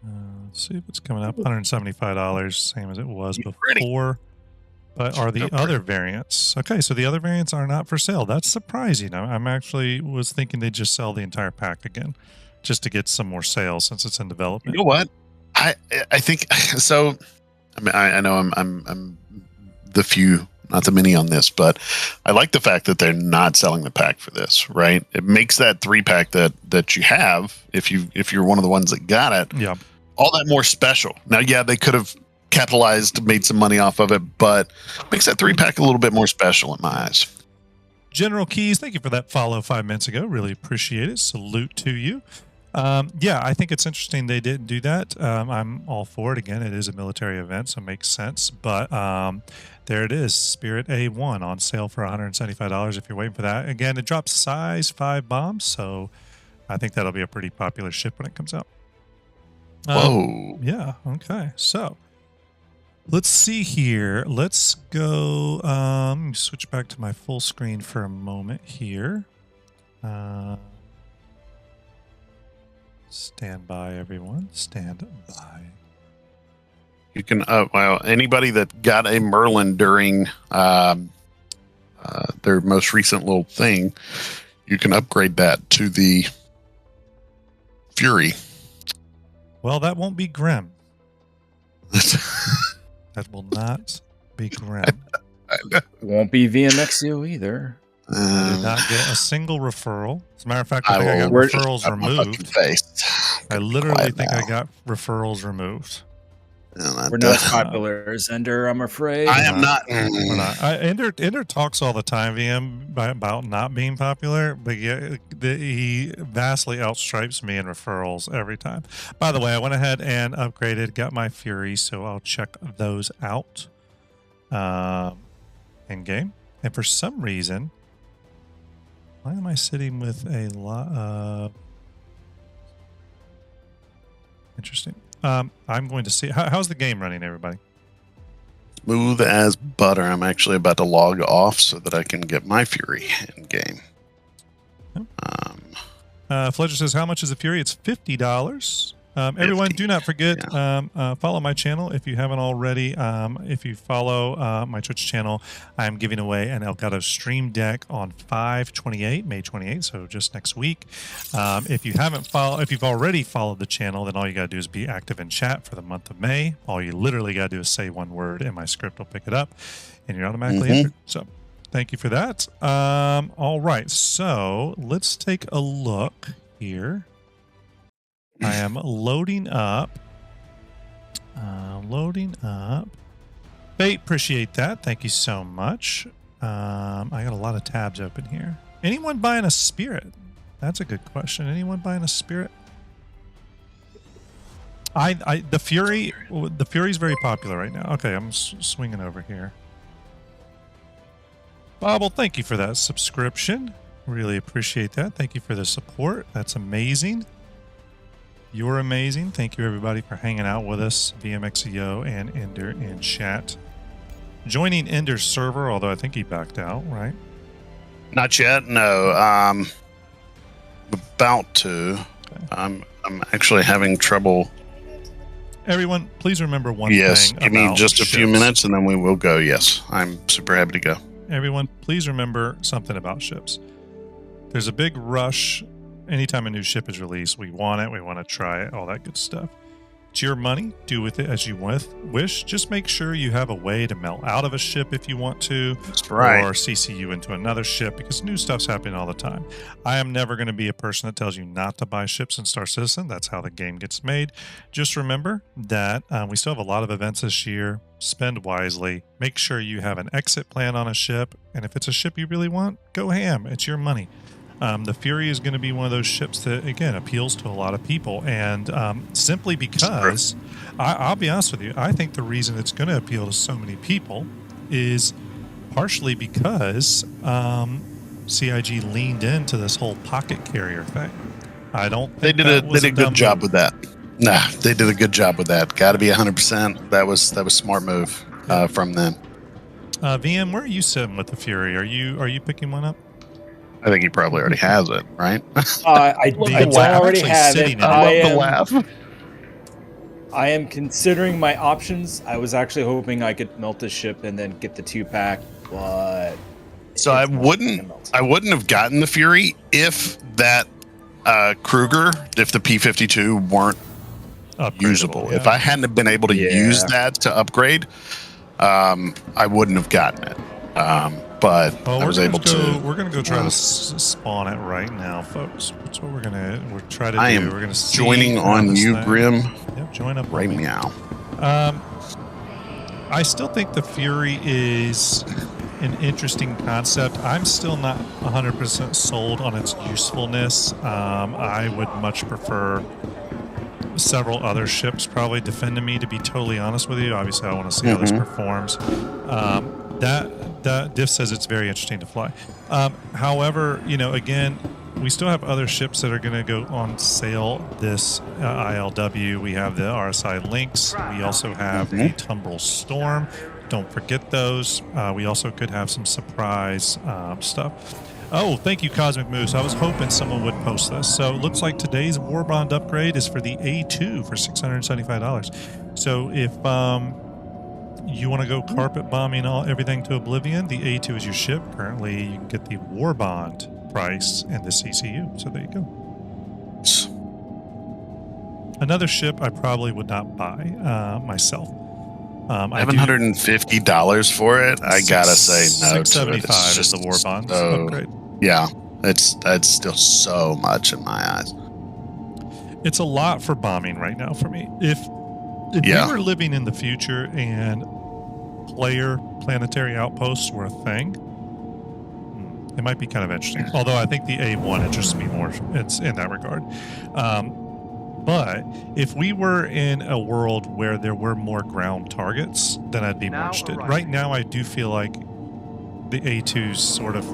Let's see if it's coming up. $175, same as it was before. But are the other variants? Okay, so the other variants are not for sale. That's surprising. I'm actually was thinking they'd just sell the entire pack again, just to get some more sales since it's in development. You know what? I think so. I mean, I know I'm the few, not the many on this, but I like the fact that they're not selling the pack for this. Right? It makes that 3-pack that you have if you're one of the ones that got it. Yeah. All that more special. Now, yeah, they could have capitalized, made some money off of it, but makes that 3-pack a little bit more special in my eyes. General Keys, thank you for that follow 5 minutes ago. Really appreciate it. Salute to you. Yeah, I think it's interesting they didn't do that. I'm all for it. Again, it is a military event, so it makes sense. But there it is, Spirit A1 on sale for $175 if you're waiting for that. Again, it drops size 5 bombs, so I think that'll be a pretty popular ship when it comes out. Whoa. Yeah, okay. So let's see here. Let's go. Let me switch back to my full screen for a moment here. Stand by, everyone. Stand by. You can, well, anybody that got a Merlin during their most recent little thing, you can upgrade that to the Fury. Well, that won't be Grim. That will not be Grim. Won't be VMXU either. I did not get a single referral. As a matter of fact, I think I got referrals removed. I literally think I got referrals removed. We're not as popular as Ender, I'm afraid. I am not. We're not. Ender talks all the time, VM, about not being popular, but yeah, he vastly outstripes me in referrals every time. By the way, I went ahead and upgraded, got my Fury, so I'll check those out in game. And for some reason, why am I sitting with a lot of... Interesting. I'm going to see... How's the game running, everybody? Smooth as butter. I'm actually about to log off so that I can get my Fury in game. Fletcher says, how much is the Fury? It's $50. Everyone, do not forget, follow my channel if you haven't already. If you follow my Twitch channel, I'm giving away an Elgato Stream Deck on May 28th, so just next week. If you've already followed the channel, then all you got to do is be active in chat for the month of May. All you literally got to do is say one word, and my script will pick it up, and you're automatically entered. So thank you for that. All right, so let's take a look here. I am loading up. Fate, appreciate that. Thank you so much. I got a lot of tabs open here. Anyone buying a Spirit? That's a good question. Anyone buying a Spirit? The Fury's very popular right now. Okay, I'm swinging over here. Bobble, thank you for that subscription. Really appreciate that. Thank you for the support. That's amazing. You're amazing. Thank you, everybody, for hanging out with us, VMXEO and Ender in chat. Joining Ender's server, although I think he backed out, right? Not yet. No. I'm about to. Okay. I'm actually having trouble. Everyone, please remember one thing. Yes, give me just a few minutes, and then we will go. Yes, I'm super happy to go. Everyone, please remember something about ships. There's a big rush. Anytime a new ship is released, we want it, we want to try it, all that good stuff. It's your money. Do with it as you wish. Just make sure you have a way to melt out of a ship if you want to, That's right. or CC you into another ship, because new stuff's happening all the time. I am never going to be a person that tells you not to buy ships in Star Citizen. That's how the game gets made. Just remember that we still have a lot of events this year. Spend wisely. Make sure you have an exit plan on a ship, and if it's a ship you really want, go ham. It's your money. The Fury is going to be one of those ships that, again, appeals to a lot of people. And simply because, I'll be honest with you, I think the reason it's going to appeal to so many people is partially because CIG leaned into this whole pocket carrier thing. I don't think They did a good job with that. Nah, they did a good job with that. Got to be 100%. That was smart move from them. VM, where are you sitting with the Fury? Are you picking one up? I think he probably already has it, right? I don't already have it. I love the laugh. I am considering my options. I was actually hoping I could melt this ship and then get the 2-pack, but so I wouldn't have gotten the Fury if that Kruger, if the P-52 weren't usable. Yeah. If I hadn't have been able to use that to upgrade, I wouldn't have gotten it. But I was able to. We're going to go try to spawn it right now, folks. That's what we're try to do. I am we're going to joining on you, Grim. Yep, join up right with me. now. I still think the Fury is an interesting concept. I'm still not 100% sold on its usefulness. I would much prefer several other ships probably defending me, to be totally honest with you. Obviously, I want to see how this performs. That Diff says it's very interesting to fly. However, again, we still have other ships that are going to go on sale this ILW. We have the RSI Lynx. We also have the Tumbrel Storm. Don't forget those. We also could have some surprise stuff. Oh, thank you, Cosmic Moose. I was hoping someone would post this. So it looks like today's War Bond upgrade is for the A2 for $675. So if you want to go carpet bombing everything to oblivion, the A2 is your ship. Currently, you can get the War Bond price and the CCU. So there you go. Another ship I probably would not buy myself. $750 for it. I gotta say no. $675 is the War Bond upgrade. Yeah, that's still so much in my eyes. It's a lot for bombing right now for me. If we were living in the future and player planetary outposts were a thing, it might be kind of interesting. Although I think the A1 interests me more. It's in that regard. But if we were in a world where there were more ground targets, then I'd be more interested. Right now, I do feel like the A2's sort of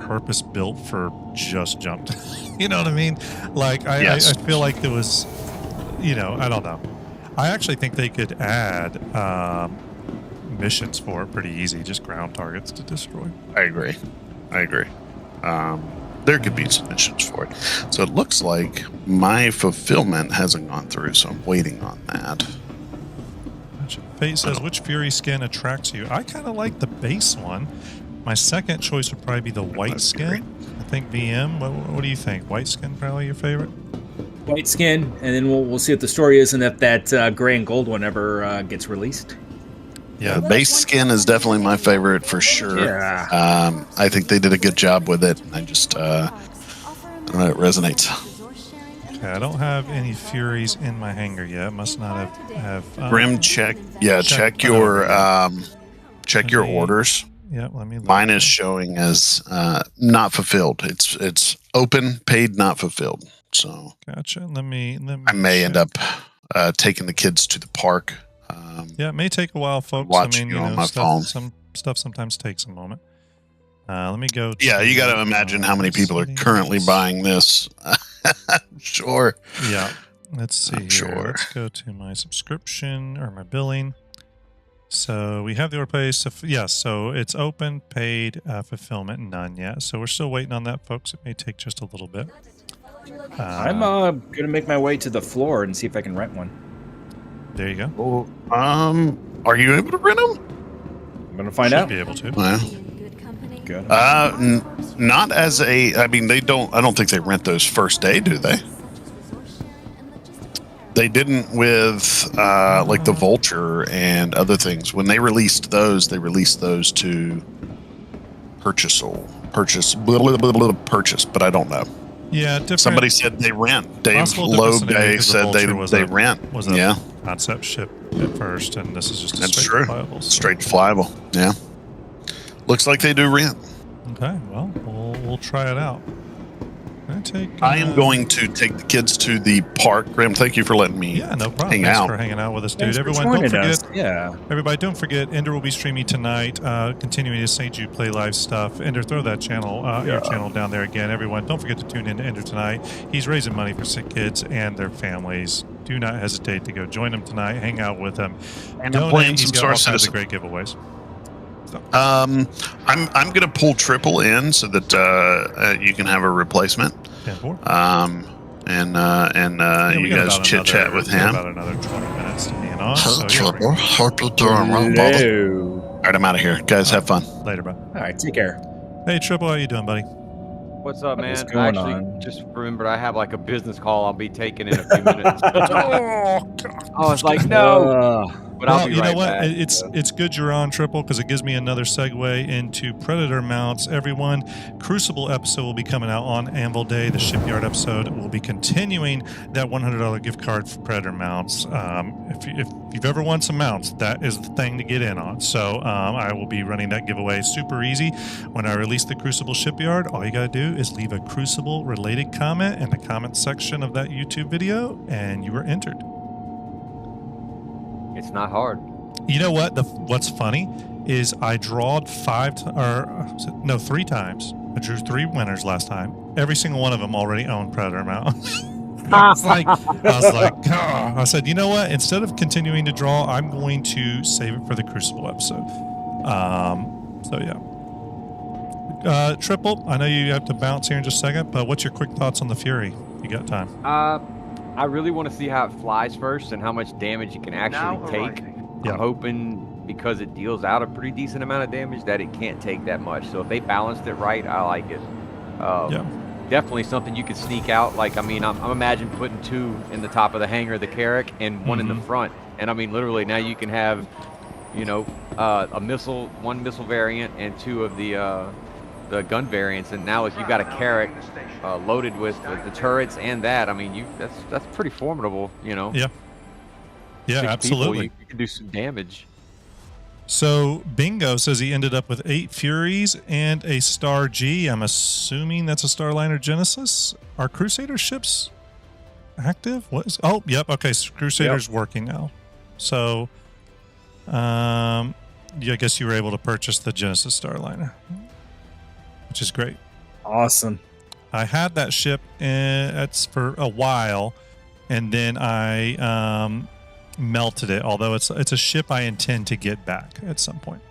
purpose built for just jump. You know what I mean? Like, I feel like there was, I don't know. I actually think they could add missions for it pretty easy, just ground targets to destroy. I agree. There could be some missions for it. So it looks like my fulfillment hasn't gone through, so I'm waiting on that. Fate says, which Fury skin attracts you? I kind of like the base one. My second choice would probably be the white skin. I think VM. What do you think? White skin probably your favorite? White skin, and then we'll see what the story is and if that gray and gold one ever gets released. Yeah, the base skin is definitely my favorite for sure. Yeah. I think they did a good job with it. I just, I don't know, it resonates. Okay, I don't have any Furies in my hangar yet. Must not have Grim, check your orders. Yeah, let me look. Mine is showing as not fulfilled. It's open, paid, not fulfilled. So gotcha. Let me I may end up taking the kids to the park. Yeah, it may take a while, folks. Watching you on my phone. Some stuff sometimes takes a moment. Let me go. Yeah, you got to imagine how many people are currently buying this. Sure. Yeah. Let's see here. Sure. Let's go to my subscription or my billing. So we have the order place. Yeah, so it's open, paid, fulfillment, none yet. So we're still waiting on that, folks. It may take just a little bit. I'm going to make my way to the floor and see if I can rent one. There you go. Well, are you able to rent them? I'm going to find out. Be able to. Well, Good. not as a. I mean, they don't. I don't think they rent those first day, do they? They didn't with like the Vulture and other things. When they released those to purchase, but I don't know. Yeah, different. Somebody said they rent. Dave Possible difference Loeb in area Day 'cause the said Vulture they rent. Was a Yeah, concept ship at first, and this is just a that's straight true. flyable. So. Straight flyable. Yeah, looks like they do rent. Okay, well, we'll try it out. I am going to take the kids to the park. Graham, thank you for letting me Yeah, no problem. hang Thanks out. for hanging out with us, dude. Thanks for Everyone, don't joining forget. us. Yeah. Everybody, don't forget. Ender will be streaming tonight, continuing his St. Jude Play Live stuff. Ender, throw that channel, your channel down there again. Everyone, don't forget to tune in to Ender tonight. He's raising money for sick kids and their families. Do not hesitate to go join him tonight. Hang out with him. And I'm playing He's some got Star all kinds Citizen. of great giveaways. So. I'm going to pull Triple in so that you can have a replacement. 10-4. You guys chit chat with him. About another 20 minutes to being on. Hello, So, Triple. Hope you're doing well, brother. Hello. All right, I'm out of here. Guys, have fun. later, bro. All right, take care. Hey, Triple, how you doing, buddy? What's up, What man? is I going actually on? just remembered I have like a business call I'll be taking in a few minutes. Oh, I was like, no, but I'll well, be you right know what? back. It's good you're on, Triple, because it gives me another segue into Predator mounts. Everyone, Crucible episode will be coming out on Anvil Day. The Shipyard episode will be continuing that $100 gift card for Predator mounts. If you've ever won some mounts, that is the thing to get in on. So I will be running that giveaway super easy. When I release the Crucible Shipyard, all you got to do is leave a Crucible-related comment in the comment section of that YouTube video, and you are entered. It's not hard. You know what? What's funny is I drawed 3 times. I drew 3 winners last time. Every single one of them already owned Predator mount. I was like, "Gah." I said, you know what? Instead of continuing to draw, I'm going to save it for the Crucible episode. So yeah. Triple, I know you have to bounce here in just a second, but what's your quick thoughts on the Fury? You got time? I really want to see how it flies first and how much damage it can actually take. Yeah. I'm hoping because it deals out a pretty decent amount of damage that it can't take that much. So if they balanced it right, I like it. Yeah. Definitely something you could sneak out. Like, I mean, I'm imagining putting 2 in the top of the hangar, the Carrack, and 1 in the front. And I mean, literally now you can have, you know, one missile variant and 2 of the gun variants. And now if you've got a Carrack loaded with the turrets and that, I mean, that's pretty formidable, you know. Yeah. Yeah, 6 absolutely. people, you can do some damage. So Bingo says he ended up with 8 Furies and a Star G. I'm assuming that's a Starliner Genesis. Are Crusader ships active? What is? Oh, yep. Okay, so Crusader's working now. So, yeah, I guess you were able to purchase the Genesis Starliner, which is great. Awesome. I had that ship for a while, and then I melted it, although it's a ship I intend to get back at some point.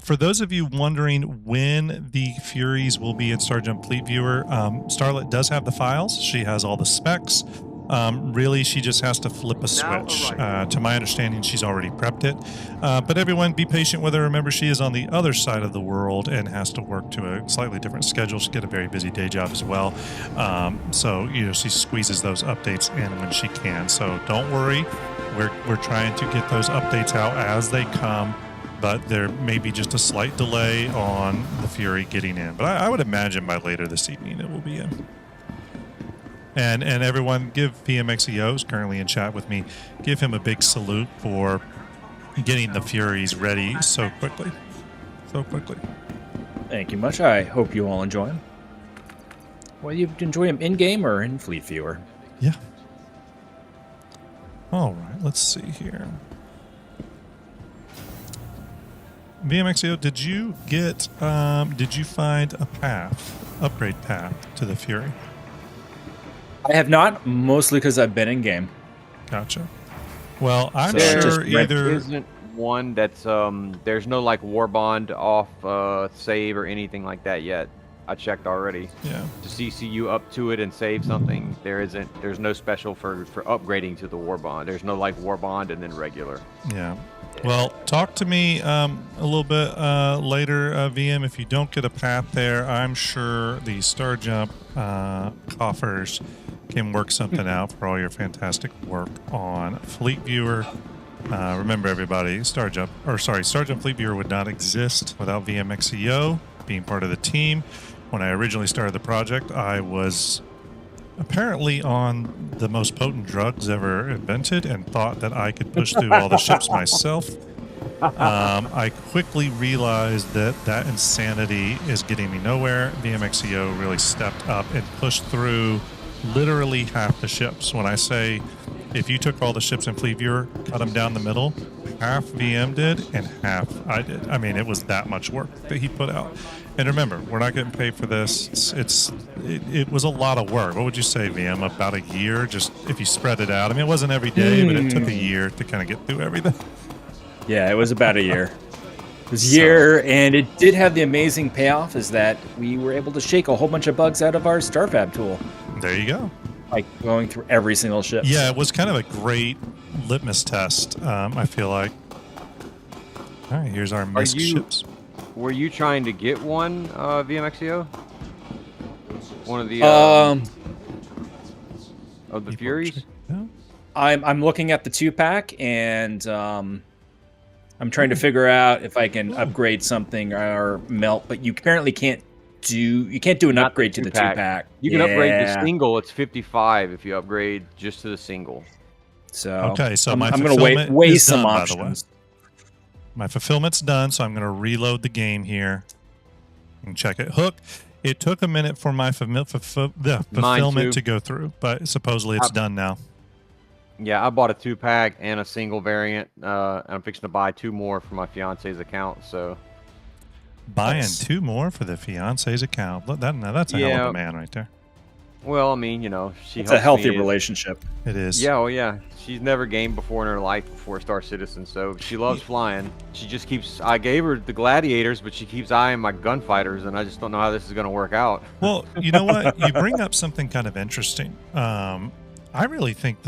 For those of you wondering when the Furies will be in Starjump Fleet Viewer, Starlet does have the files. She has all the specs. Really, she just has to flip a switch. To my understanding, she's already prepped it. But everyone, be patient with her. Remember, she is on the other side of the world and has to work to a slightly different schedule. She's got a very busy day job as well. So, you know, she squeezes those updates in when she can. So don't worry. We're trying to get those updates out as they come. But there may be just a slight delay on the Fury getting in. But I would imagine by later this evening it will be in. And everyone, give PMXEO, who's currently in chat with me, give him a big salute for getting the Furies ready so quickly. So quickly. Thank you much. I hope you all enjoy them. Well, you enjoy them in-game or in Fleet Viewer? Yeah. All right, let's see here. VMXEO, did you find a upgrade path to the Fury? I have not, mostly because I've been in-game. Gotcha. Well, I'm So sure There either... isn't one that's there's no like war bond off save or anything like that yet. I checked already. Yeah. To CC you up to it and save something, there's no special for upgrading to the war bond. There's no like war bond and then regular. Yeah. Well, talk to me a little bit later, VM. If you don't get a path there, I'm sure the Star Jump coffers can work something out for all your fantastic work on Fleet Viewer. Remember, everybody, Star Jump Fleet Viewer would not exist without VMXEO being part of the team. When I originally started the project, I was apparently on the most potent drugs ever invented and thought that I could push through all the ships myself. I quickly realized that insanity is getting me nowhere. VMXEO really stepped up and pushed through literally half the ships. When I say if you took all the ships in Fleet Viewer, cut them down the middle, half VM did and half I did. I mean, it was that much work that he put out. And remember, we're not getting paid for this. It was a lot of work. What would you say, VM? About a year, just if you spread it out? I mean, it wasn't every day, but it took a year to kind of get through everything. Yeah, it was about a year. It was a year, and it did have the amazing payoff is that we were able to shake a whole bunch of bugs out of our StarFab tool. There you go. Like going through every single ship. Yeah, it was kind of a great litmus test, I feel like. All right, here's our missed ships. Were you trying to get one VMXEO? One of the of the Furies? No? I'm looking at the 2-pack, and I'm trying to figure out if I can upgrade something or melt, but you apparently can't do an upgrade to the 2-pack. You can upgrade the single. It's 55 if you upgrade just to the single. So okay, so I'm my going to weigh some options. My fulfillment's done, so I'm going to reload the game here and check it. Hook. It took a minute for my fulfillment to go through, but supposedly it's done now. Yeah, I bought a 2-pack and a single variant. And I'm fixing to buy 2 more for my fiance's account. So buying 2 more for the fiance's account. That's a hell of a man right there. Well, I mean, it's a healthy relationship. It is. Yeah, oh yeah. She's never gamed before in her life before Star Citizen, so she loves flying. She just keeps. I gave her the gladiators, but she keeps eyeing my gunfighters, and I just don't know how this is going to work out. Well, you know what? You bring up something kind of interesting. I really think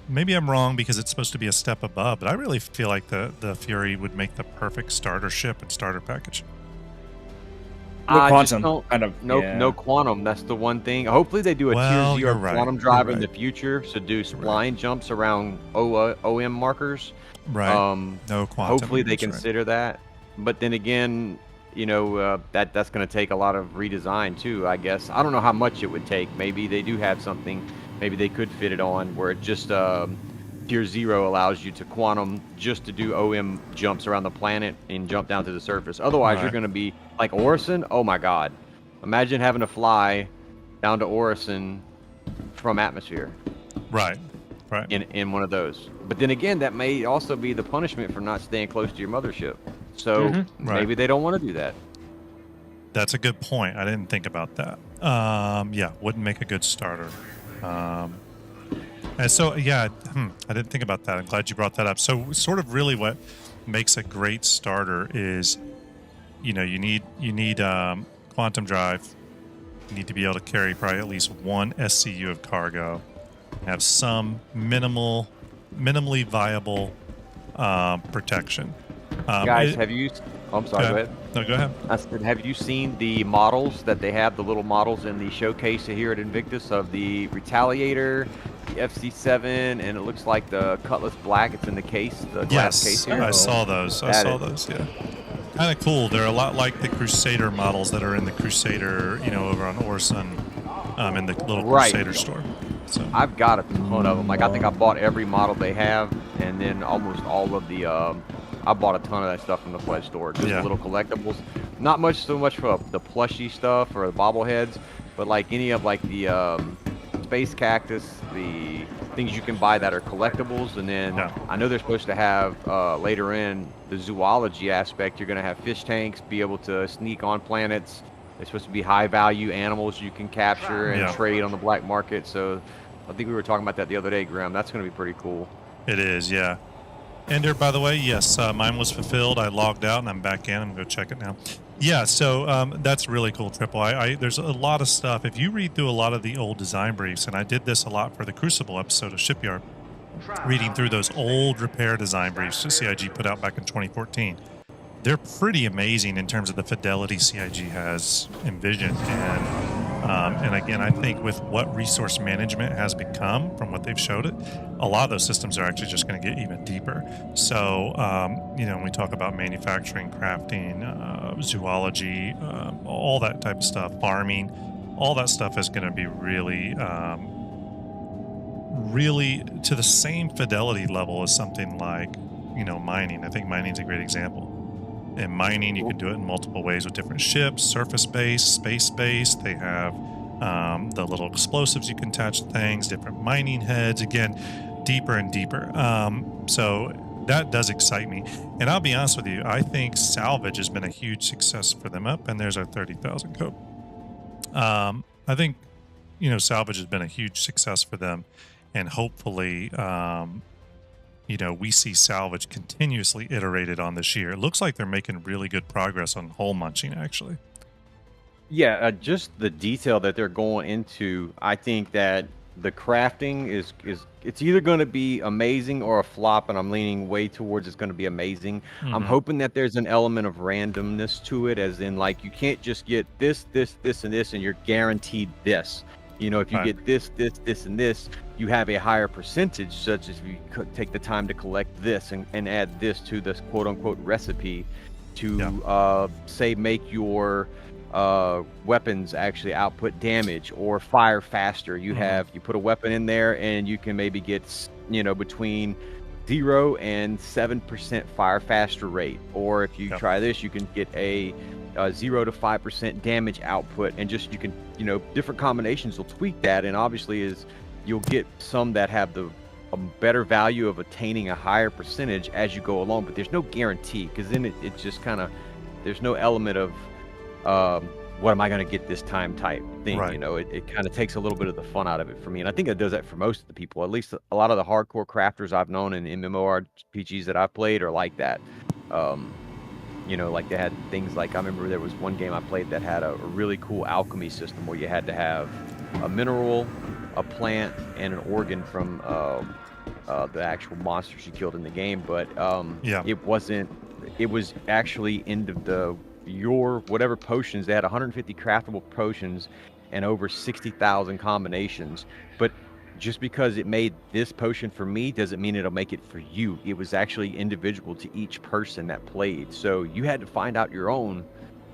maybe I'm wrong because it's supposed to be a step above, but I really feel like the Fury would make the perfect starter ship and starter package. Quantum, no quantum. That's the one thing. Hopefully they do a tier 0 quantum drive in the future. So do spline jumps around OM markers. Right. No quantum. Hopefully they consider that. But then again, that's going to take a lot of redesign too. I guess I don't know how much it would take. Maybe they do have something. Maybe they could fit it on where it just tier 0 allows you to quantum just to do OM jumps around the planet and jump down to the surface. Otherwise, you're going to be like Orison. Oh my God. Imagine having to fly down to Orison from atmosphere. Right. In one of those. But then again, that may also be the punishment for not staying close to your mothership. So maybe they don't want to do that. That's a good point. I didn't think about that. Yeah, wouldn't make a good starter. And so, yeah, I didn't think about that. I'm glad you brought that up. So, sort of, really, what makes a great starter is, you need quantum drive. You need to be able to carry probably at least 1 SCU of cargo, have some minimally viable protection. Guys, have you? Oh, I'm sorry. Go ahead. No, go ahead. I said, have you seen the models that they have? The little models in the showcase here at Invictus of the Retaliator, the FC7, and it looks like the Cutlass Black. It's in the case, the glass case here. I saw those. Yeah. Kind of cool. They're a lot like the Crusader models that are in the Crusader, over on Orson, in the little Crusader store. So I've got a ton of them. Like I think I bought every model they have, and then almost all of the. I bought a ton of that stuff from the Pledge store. Just little collectibles. Not so much for the plushy stuff or the bobbleheads, but like any of like the space cactus, the things you can buy that are collectibles. And then I know they're supposed to have later in the zoology aspect. You're going to have fish tanks, be able to sneak on planets. They're supposed to be high value animals you can capture and trade on the black market. So I think we were talking about that the other day, Graham. That's going to be pretty cool. It is, yeah. Ender, by the way, yes, mine was fulfilled. I logged out and I'm back in. I'm going to go check it now. Yeah, so that's really cool, Triple. There's a lot of stuff. If you read through a lot of the old design briefs, and I did this a lot for the Crucible episode of Shipyard, reading through those old repair design briefs that CIG put out back in 2014, they're pretty amazing in terms of the fidelity CIG has envisioned. And And again, I think with what resource management has become from what they've showed it, a lot of those systems are actually just going to get even deeper. So, when we talk about manufacturing, crafting, zoology, all that type of stuff, farming, all that stuff is going to be really, really to the same fidelity level as something like, mining. I think mining is a great example. In mining, you can do it in multiple ways with different ships, surface-based, space-based. They have the little explosives you can attach to things, different mining heads, again, deeper and deeper. So that does excite me. And I'll be honest with you, I think salvage has been a huge success for them. Up, and there's our 30,000 code. I think, salvage has been a huge success for them. And hopefully, we see salvage continuously iterated on this year. It looks like they're making really good progress on hole munching, actually. Yeah, just the detail that they're going into. I think that the crafting is it's either going to be amazing or a flop, and I'm leaning way towards it's going to be amazing. I'm hoping that there's an element of randomness to it, as in like you can't just get this, and this, and you're guaranteed this. If you get this, and this, you have a higher percentage, such as if you take the time to collect this and add this to this quote-unquote recipe to, say, make your weapons actually output damage or fire faster. You put a weapon in there and you can maybe get, between 0 and 7% fire faster rate. Or if you try this, you can get a 0 to 5% damage output, and just you can different combinations will tweak that, and obviously you'll get some that have a better value of attaining a higher percentage as you go along, but there's no guarantee, because then it just kind of, there's no element of what am I going to get this time type thing. Right. It kind of takes a little bit of the fun out of it for me, and I think it does that for most of the people. At least a lot of the hardcore crafters I've known in MMORPGs that I've played are like that. Like they had things like, I remember there was one game I played that had a really cool alchemy system where you had to have a mineral, a plant, and an organ from the actual monsters you killed in the game. But it was actually into your whatever potions. They had 150 craftable potions and over 60,000 combinations. But just because it made this potion for me doesn't mean it'll make it for you. It was actually individual to each person that played. So you had to find out your own,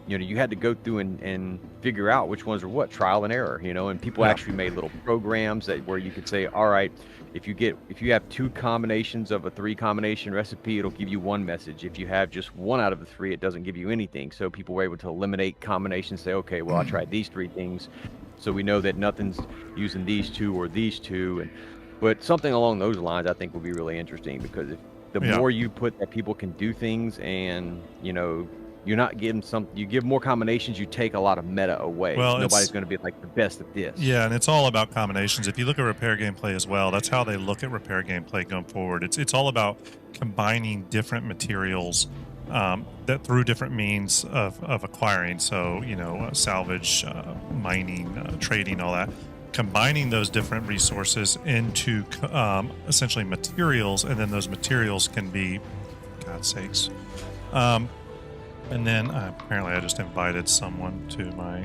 you had to go through and figure out which ones are what, trial and error, and people actually made little programs where you could say, all right, if you have 2 combinations of a 3 combination recipe, it'll give you 1 message. If you have just 1 out of the 3, it doesn't give you anything. So people were able to eliminate combinations, say, okay, well, I tried these 3 things, so we know that nothing's using these 2 or these 2. But something along those lines I think will be really interesting, because if the more you put that people can do things, and you're not getting you give more combinations, you take a lot of meta away. Well, nobody's going to be like the best at this. Yeah, and it's all about combinations. If you look at repair gameplay as well, that's how they look at repair gameplay going forward. It's all about combining different materials that through different means of acquiring. So, salvage, mining, trading, all that. Combining those different resources into essentially materials, and then those materials can be, God's sakes. And then apparently I just invited someone to my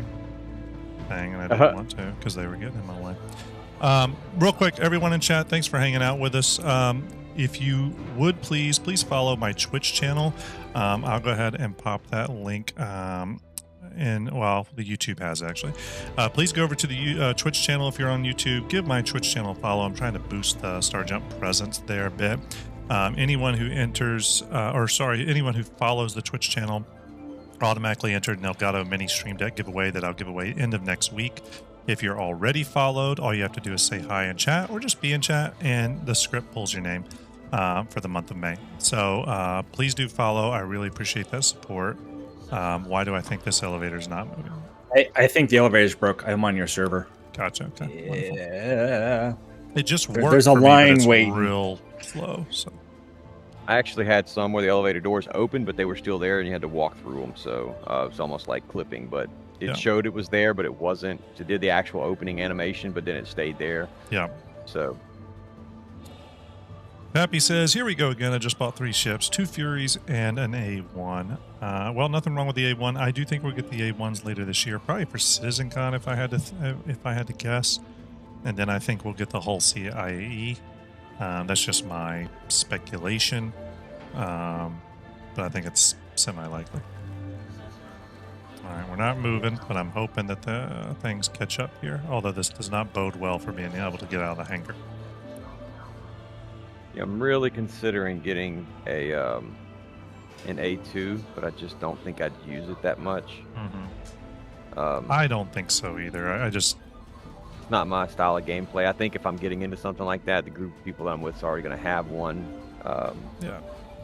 thing, and I didn't want to because they were getting in my way. Real quick, everyone in chat, thanks for hanging out with us. If you would please follow my Twitch channel. I'll go ahead and pop that link. The YouTube has actually. Please go over to the Twitch channel if you're on YouTube. Give my Twitch channel a follow. I'm trying to boost the Star Jump presence there a bit. Anyone who anyone who follows the Twitch channel automatically entered an Elgato Mini Stream Deck giveaway that I'll give away end of next week. If you're already followed, all you have to do is say hi in chat, or just be in chat, and the script pulls your name for the month of May. So please do follow. I really appreciate that support. Why do I think this elevator is not moving? I think the elevator's broke. I'm on your server. Gotcha. Okay. Yeah. Wonderful. It just worked. There's a for me, line but it's waiting. real slow. So I actually had some where the elevator doors opened, but they were still there, and you had to walk through them. So it's almost like clipping, but it showed it was there, but it wasn't. It did the actual opening animation, but then it stayed there. Yeah. So Pappy says, here we go again. I just bought 3 ships, 2 Furies and an A1. Well, nothing wrong with the A1. I do think we'll get the A1s later this year, probably for CitizenCon if I had to guess. And then I think we'll get the Hull CIAE. That's just my speculation, but I think it's semi-likely. All right, we're not moving, but I'm hoping that the things catch up here, although this does not bode well for being able to get out of the hangar. Yeah, I'm really considering getting an A2, but I just don't think I'd use it that much. I don't think so either. I just... It's not my style of gameplay. I think if I'm getting into something like that, the group of people that I'm with is already going to have one.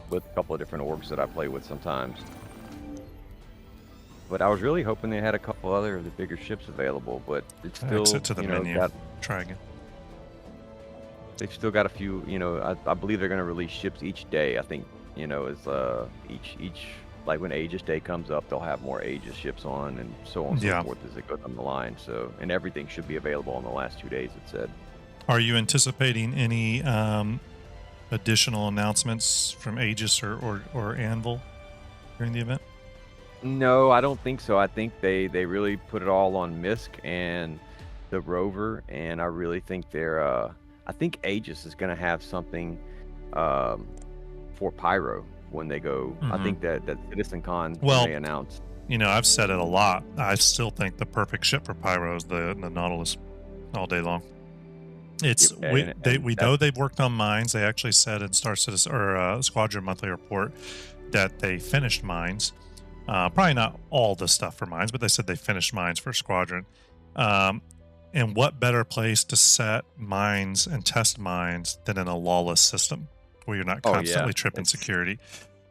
With a couple of different orgs that I play with sometimes. But I was really hoping they had a couple other of the bigger ships available, but it's still, exit to the menu. Try again. They've still got a few, I believe they're going to release ships each day. I think, as each like when Aegis Day comes up, they'll have more Aegis ships on and so on and so forth as it goes on the line. So, and everything should be available on the last 2 days, it said. Are you anticipating any additional announcements from Aegis or Anvil during the event? No, I don't think so. I think they really put it all on Misk and the rover, and I really think they're I think Aegis is going to have something for Pyro when they go. I think that CitizenCon they announced. I've said it a lot. I still think the perfect ship for Pyro is the Nautilus all day long. It's we know they've worked on mines. They actually said in Star Citizen or Squadron Monthly Report that they finished mines. Probably not all the stuff for mines, but they said they finished mines for Squadron. And what better place to set mines and test mines than in a lawless system where you're not constantly tripping security?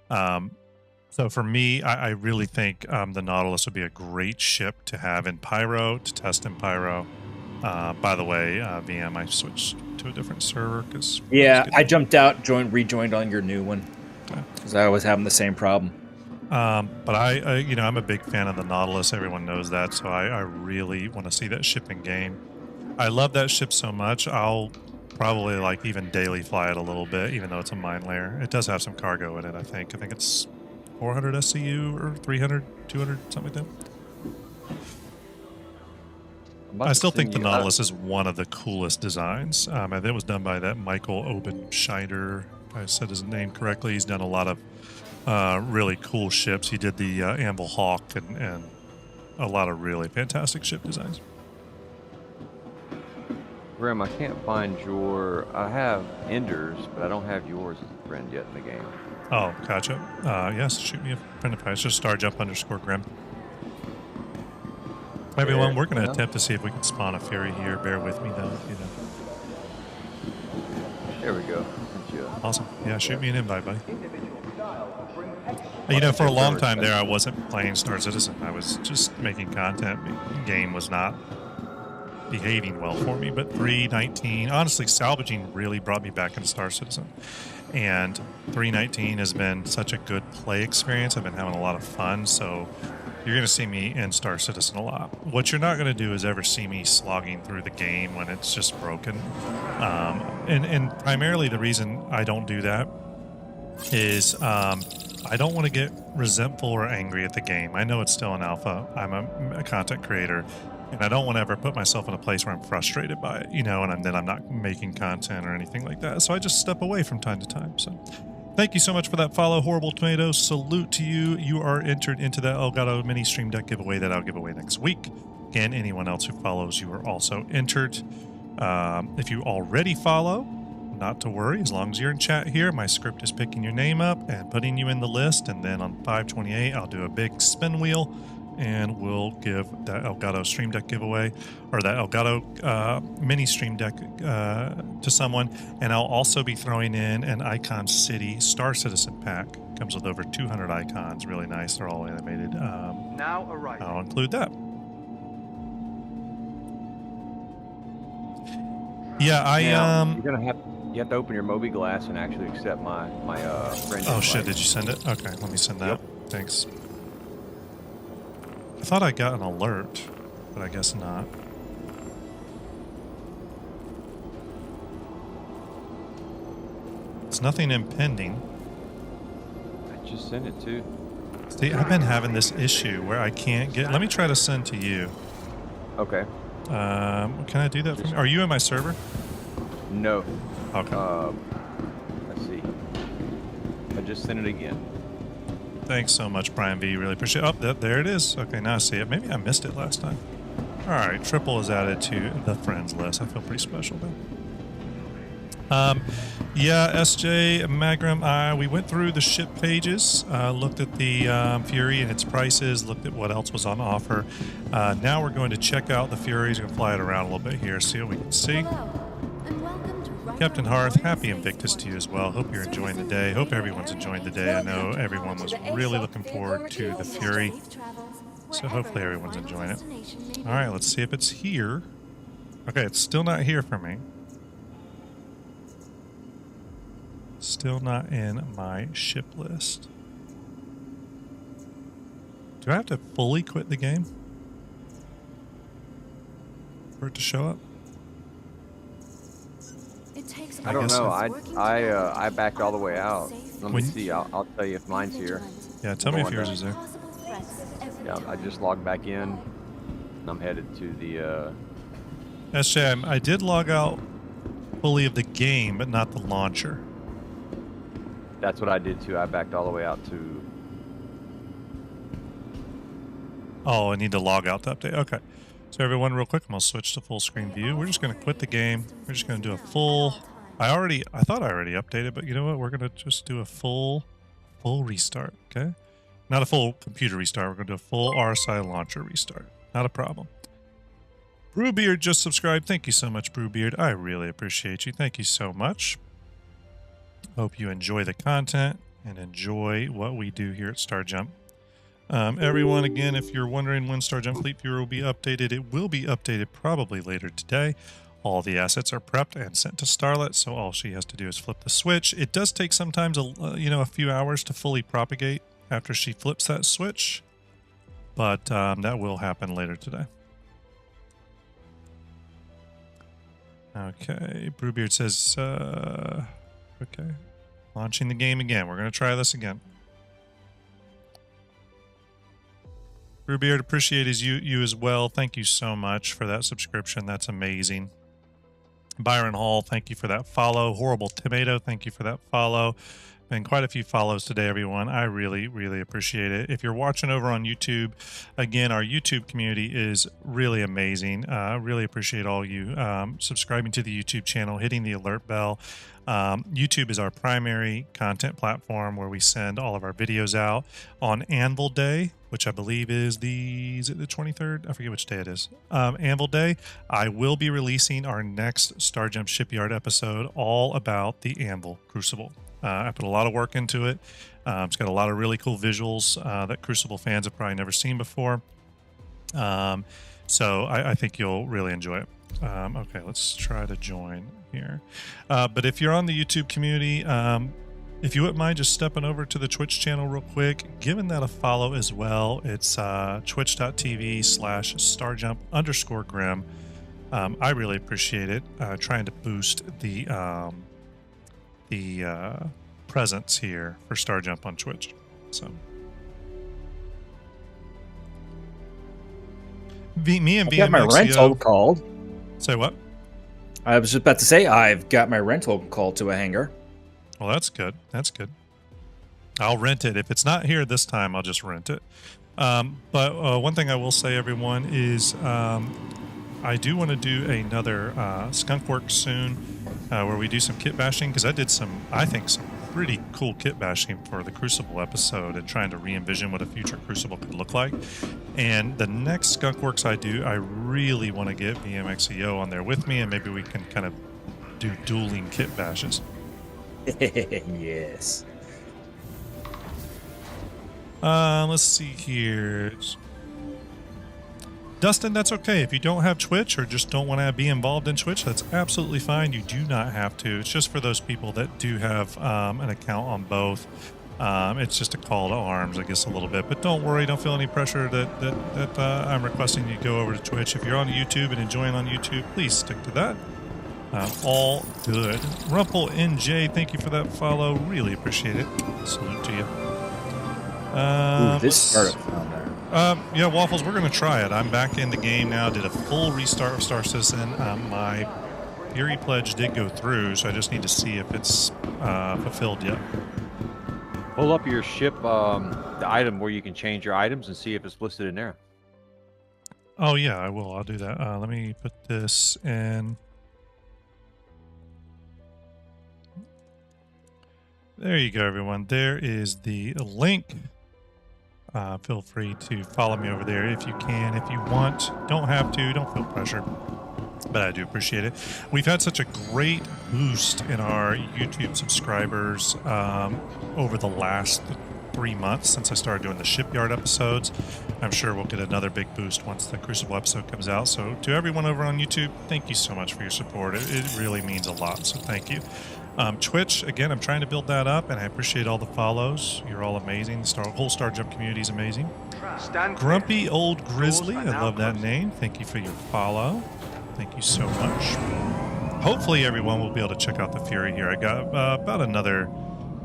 So for me, I really think the Nautilus would be a great ship to have in Pyro, to test in Pyro. By the way, VM, I switched to a different server because I jumped out, rejoined on your new one because I was having the same problem. But I'm a big fan of the Nautilus. Everyone knows that, so I really want to see that ship in game. I love that ship so much. I'll probably even daily fly it a little bit, even though it's a mine layer. It does have some cargo in it. I think it's 400 SCU or 300, 200, something like that. I still think the Nautilus is one of the coolest designs. And it was done by that Michael Obenscheider. If I said his name correctly. He's done a lot of really cool ships. He did the Anvil Hawk and a lot of really fantastic ship designs. Grim, I can't find I have Enders, but I don't have yours as a friend yet in the game. Oh, gotcha. Yes, shoot me a friend if it's just _Grim. Everyone, we're going to attempt to see if we can spawn a Fury here. Bear with me, though. There we go. Awesome. Yeah, shoot me an invite, buddy. For a long time there, I wasn't playing Star Citizen. I was just making content. The game was not behaving well for me. But 3.19, honestly, salvaging really brought me back into Star Citizen. And 3.19 has been such a good play experience. I've been having a lot of fun. So you're going to see me in Star Citizen a lot. What you're not going to do is ever see me slogging through the game when it's just broken. And primarily the reason I don't do that is I don't want to get resentful or angry at the game. I know it's still an alpha. I'm a content creator, and I don't want to ever put myself in a place where I'm frustrated by it, and then I'm not making content or anything like that. So I just step away from time to time. So thank you so much for that follow, Horrible Tomatoes. Salute to you. You are entered into that Elgato mini stream deck giveaway that I'll give away next week. And anyone else who follows, you are also entered. If you already follow, not to worry, as long as you're in chat here, my script is picking your name up and putting you in the list, and then on 5/28 I'll do a big spin wheel and we'll give that Elgato Stream Deck giveaway, or that Elgato mini Stream Deck to someone, and I'll also be throwing in an Icon City Star Citizen pack. Comes with over 200 icons, really nice, they're all animated. Now arriving. I'll include that. Yeah, you have to open your Moby Glass and actually accept my friend. Oh shit, did you send it? Okay, let me send that. Yep. Thanks. I thought I got an alert, but I guess not. It's nothing impending. I just sent it too. See, I've been having this issue where I can't get... Let me try to send to you. Okay. Can I do that for me? Are you in my server? No. Okay. Let's see. I just sent it again. Thanks so much, Brian V. Really appreciate it. Oh, there it is. Okay, now I see it. Maybe I missed it last time. All right, Triple is added to the friends list. I feel pretty special then. Yeah, SJ, Magram, we went through the ship pages, looked at the Fury and its prices, looked at what else was on offer. Now we're going to check out the Furies. We're going to fly it around a little bit here, see what we can see. Captain Hearth, happy Invictus to you as well. Hope you're enjoying the day. Hope everyone's enjoying the day. I know everyone was really looking forward to the Fury, so hopefully everyone's enjoying it. All right, let's see if it's here. Okay, it's still not here for me. Still not in my ship list. Do I have to fully quit the game for it to show up? I don't know. I backed all the way out. Let me see. I'll tell you if mine's here. Yeah, tell me if yours is there. Yeah, I just logged back in. And I'm headed to the. SJ, I did log out fully of the game, but not the launcher. That's what I did too. I backed all the way out to. Oh, I need to log out to update. Okay. So everyone, real quick, I'm going to switch to full screen view. We're just going to quit the game. We're just going to do a full... I thought I already updated, but you know what? We're going to just do a full restart, okay? Not a full computer restart. We're going to do a full RSI launcher restart. Not a problem. Brewbeard just subscribed. Thank you so much, Brewbeard. I really appreciate you. Thank you so much. Hope you enjoy the content and enjoy what we do here at Star Jump. Everyone, again, if you're wondering when Star Jump Fleet Viewer will be updated, it will be updated probably later today. All the assets are prepped and sent to Starlet, so all she has to do is flip the switch. It does take sometimes a few hours to fully propagate after she flips that switch, but that will happen later today. Okay, Brewbeard says, okay, launching the game again. We're going to try this again. Brewbeard, appreciate you as well. Thank you so much for that subscription. That's amazing. Byron Hall, thank you for that follow. Horrible Tomato, thank you for that follow. Been quite a few follows today, everyone. I really, really appreciate it. If you're watching over on YouTube, again, our YouTube community is really amazing. I really appreciate all you subscribing to the YouTube channel, hitting the alert bell. YouTube is our primary content platform where we send all of our videos out on Anvil Day, which I believe is is it the 23rd? I forget which day it is. Anvil Day, I will be releasing our next Star Jump Shipyard episode all about the Anvil Crucible. I put a lot of work into it. It's got a lot of really cool visuals that Crucible fans have probably never seen before. So I think you'll really enjoy it. Okay, let's try to join here. But if you're on the YouTube community, if you wouldn't mind just stepping over to the Twitch channel real quick, giving that a follow as well. It's twitch.tv/starjump_grim. I really appreciate it. Trying to boost the presence here for Star Jump on Twitch. So me and I've got my rental called. Say what? I was just about to say I've got my rental called to a hangar. Well, that's good. That's good. I'll rent it. If it's not here this time, I'll just rent it. But one thing I will say, everyone, is I do want to do another skunk work soon where we do some kit bashing, because I did I think some pretty cool kit bashing for the Crucible episode and trying to re-envision what a future Crucible could look like. And the next skunk works I do, I really want to get VMXEO on there with me, and maybe we can kind of do dueling kit bashes. Yes. Let's see here. Dustin, that's okay. If you don't have Twitch or just don't want to be involved in Twitch, that's absolutely fine. You do not have to. It's just for those people that do have an account on both. It's just a call to arms, I guess, a little bit. But don't worry. Don't feel any pressure that I'm requesting you go over to Twitch. If you're on YouTube and enjoying on YouTube, please stick to that. All good. Rumple NJ, thank you for that follow. Really appreciate it. Salute to you. Ooh, this startup down there. Yeah, Waffles, we're going to try it. I'm back in the game now. Did a full restart of Star Citizen. My Fury pledge did go through, so I just need to see if it's fulfilled yet. Pull up your ship, the item where you can change your items and see if it's listed in there. Oh, yeah, I will. I'll do that. Let me put this in. There you go, everyone. There is the link. Feel free to follow me over there if you can, if you want. Don't have to. Don't feel pressure. But I do appreciate it. We've had such a great boost in our YouTube subscribers over the last 3 months since I started doing the Shipyard episodes. I'm sure we'll get another big boost once the Crucible episode comes out. So to everyone over on YouTube, thank you so much for your support. It really means a lot, so thank you. Twitch, again, I'm trying to build that up, and I appreciate all the follows. You're all amazing. The whole Star Jump community is amazing. Grumpy Old Grizzly, I love that name. Thank you for your follow. Thank you so much. Hopefully everyone will be able to check out the Fury here. I got about another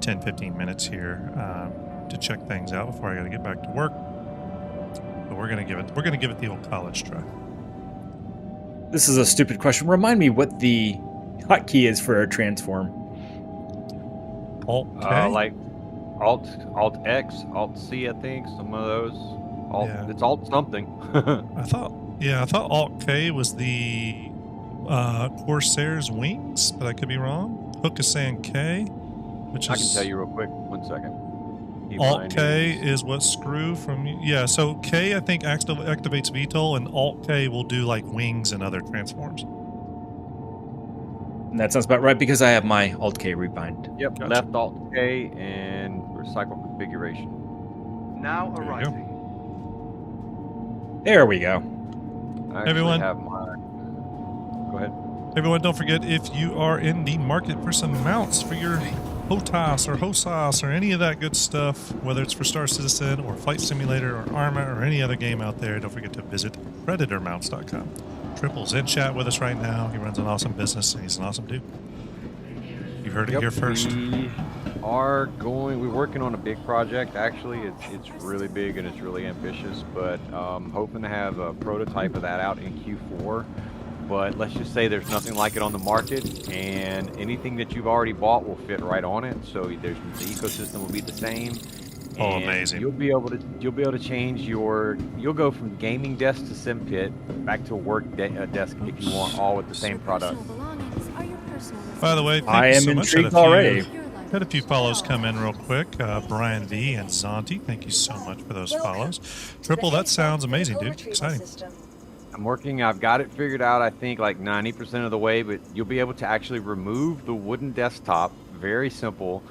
10-15 minutes here to check things out before I got to get back to work. But we're gonna give it the old college try. This is a stupid question. Remind me what the hotkey is for a transform. Alt K? Like Alt X, Alt C, I think. Some of those. Yeah. It's Alt something. I thought Alt K was the Corsair's wings, but I could be wrong. Hook is saying K, which I is... can tell you real quick. 1 second. Alt K is what Screw from... Yeah, so K, I think, activates VTOL, and Alt K will do, like, wings and other transforms. And that sounds about right because I have my Alt K rebind. Yep, gotcha. Left Alt K and recycle configuration. Now arriving. There we go. I actually Everyone, have my... Go ahead. Everyone, don't forget, if you are in the market for some mounts for your HOTAS or HOSAS or any of that good stuff, whether it's for Star Citizen or Flight Simulator or Arma or any other game out there, don't forget to visit PredatorMounts.com. Triple's in chat with us right now. He runs an awesome business, and he's an awesome dude. You heard it here first. We're working on a big project. Actually, it's really big and it's really ambitious, but hoping to have a prototype of that out in Q4. But let's just say there's nothing like it on the market, and anything that you've already bought will fit right on it. So the ecosystem will be the same. Oh, and amazing! You'll be able to change you'll go from gaming desk to sim pit back to a work desk if you want, all with the same product. By the way, I am intrigued already. Had a few follows come in real quick. Brian V and Zonti, thank you so much for those follows. Triple, that sounds amazing, dude. Exciting. I've got it figured out, I think, like 90% of the way, but you'll be able to actually remove the wooden desktop, very simple,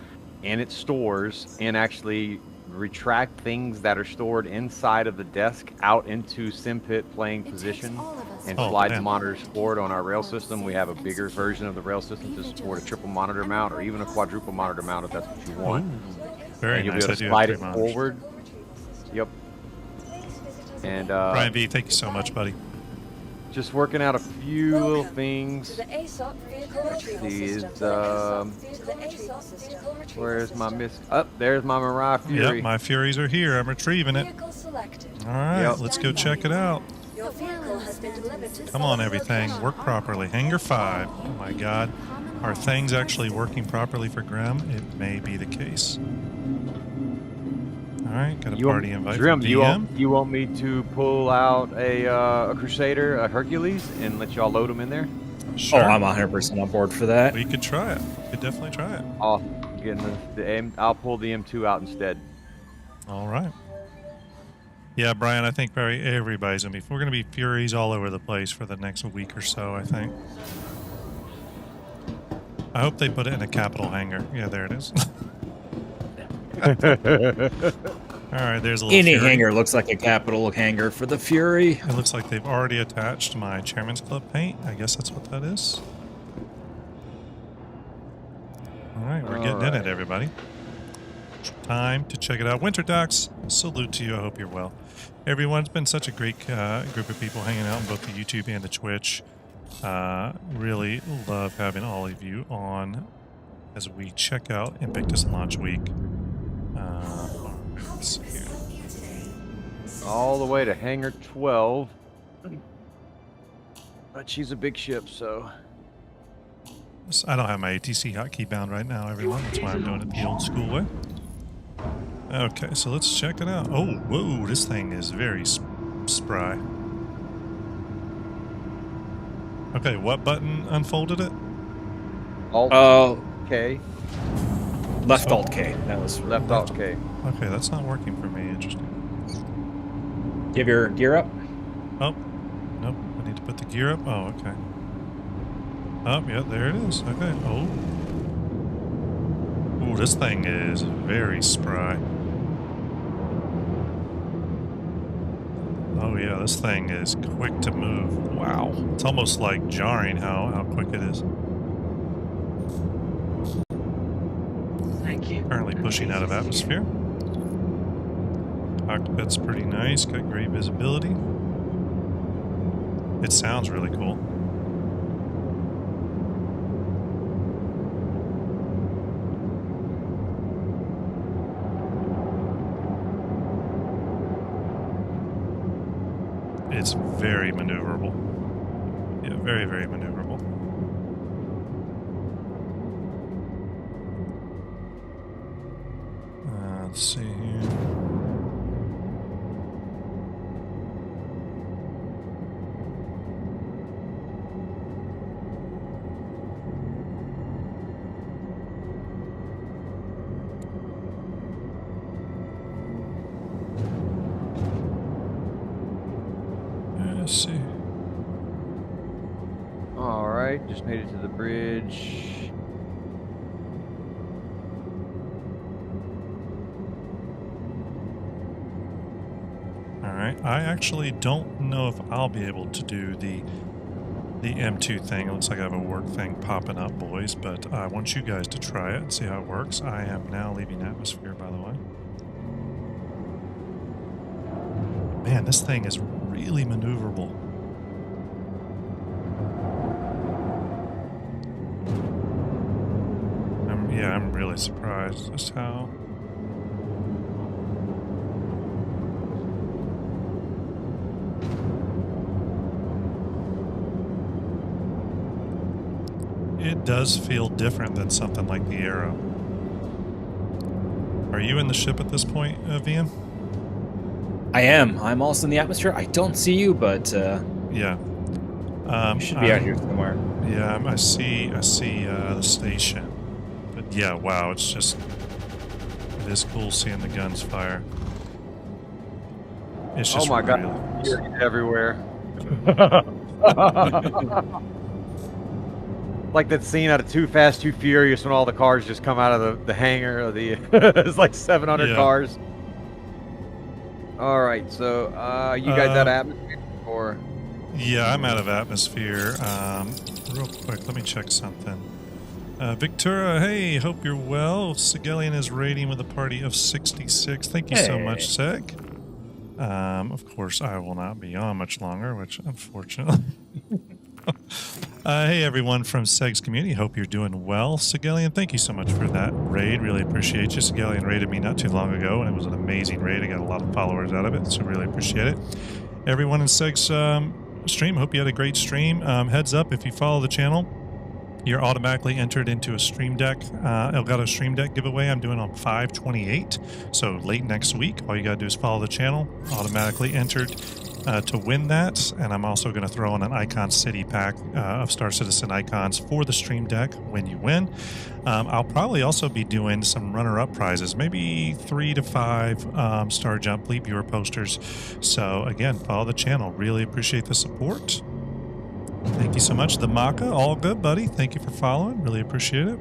and it stores, and actually retract things that are stored inside of the desk out into SimPit playing position and slide the monitors forward. On our rail system, we have a bigger version of the rail system to support a triple monitor mount or even a quadruple monitor mount if that's what you want. Very and you'll nice. be able to slide it forward. Yep. And Brian V, thank you so much, buddy. Just working out a few little things. Where's my there's my Mariah Fury. Yep, my Furies are here. I'm retrieving it. All right, let's go check it out. Come on, everything. Work properly. Hangar 5. Oh, my God. Are things actually working properly for Grim? It may be the case. All right, got a party invite from VM. You want me to pull out a Crusader, a Hercules, and let y'all load them in there? Sure. Oh, I'm 100% on board for that. We could try it. We could definitely try it. I'll pull the M2 out instead. All right. Yeah, Brian, I think everybody's going to be... We're going to be Furies all over the place for the next week or so, I think. I hope they put it in a capital hangar. Yeah, there it is. All right, there's a little Any Fury. hangar looks like a capital hangar for the Fury. It looks like they've already attached my Chairman's Club paint. I guess that's what that is. All right, we're getting in it, everybody. Time to check it out. Winter Docs, salute to you. I hope you're well. Everyone, it's been such a great group of people hanging out on both the YouTube and the Twitch. Really love having all of you on as we check out Invictus launch week. Let's see here. All the way to Hangar 12. But she's a big ship, so... I don't have my ATC hotkey bound right now, everyone. That's why I'm doing it the old school way. Okay, so let's check it out. Oh, whoa, this thing is very spry. Okay, what button unfolded it? Alt K. Left Alt K. That was Left Alt K. Okay, that's not working for me. Interesting. Do you have your gear up? Oh, nope. I need to put the gear up. Oh, okay. Oh, yeah, there it is. Okay. Oh. Ooh, this thing is very spry. Oh, yeah, this thing is quick to move. Wow. It's almost like jarring how quick it is. Thank you. Currently pushing out of atmosphere. Cockpit's pretty nice. Got great visibility. It sounds really cool. It's very maneuverable. Yeah, very, very maneuverable. Let's see here. Let's see. All right, just made it to the bridge. All right. I actually don't know if I'll be able to do the M2 thing. It looks like I have a work thing popping up, boys, but I want you guys to try it and see how it works. I am now leaving atmosphere, by the way. Man, this thing is really maneuverable. I'm really surprised just how... It does feel different than something like the Arrow. Are you in the ship at this point, VM? I am. I'm also in the atmosphere. I don't see you, but Yeah. you should be out here somewhere. Yeah, I see the station. But yeah, wow, it is cool seeing the guns fire. It's just Oh my really God, cool. you're everywhere. Like that scene out of Too Fast, Too Furious when all the cars just come out of the hangar of the... It's like 700 Yeah. cars. All right, so you guys out of atmosphere? Or... Yeah, I'm out of atmosphere. Real quick, let me check something. Victoria, hey, hope you're well. Sigelian is rating with a party of 66. Thank you so much, Seg. Of course, I will not be on much longer, which unfortunately... Hey, everyone from Seg's community. Hope you're doing well. Sigelian, thank you so much for that raid. Really appreciate you. Sigelian raided me not too long ago, and it was an amazing raid. I got a lot of followers out of it, so really appreciate it. Everyone in Seg's stream, hope you had a great stream. Heads up, if you follow the channel, you're automatically entered into a Stream Deck, Elgato Stream Deck giveaway I'm doing on 5/28. So late next week, all you got to do is follow the channel, automatically entered to win that. And I'm also going to throw in an Icon City pack of Star Citizen icons for the Stream Deck when you win. I'll probably also be doing some runner-up prizes, maybe 3 to 5 Star Jump Leap Viewer posters. So again, follow the channel. Really appreciate the support. Thank you so much. The Maka, all good, buddy. Thank you for following. Really appreciate it.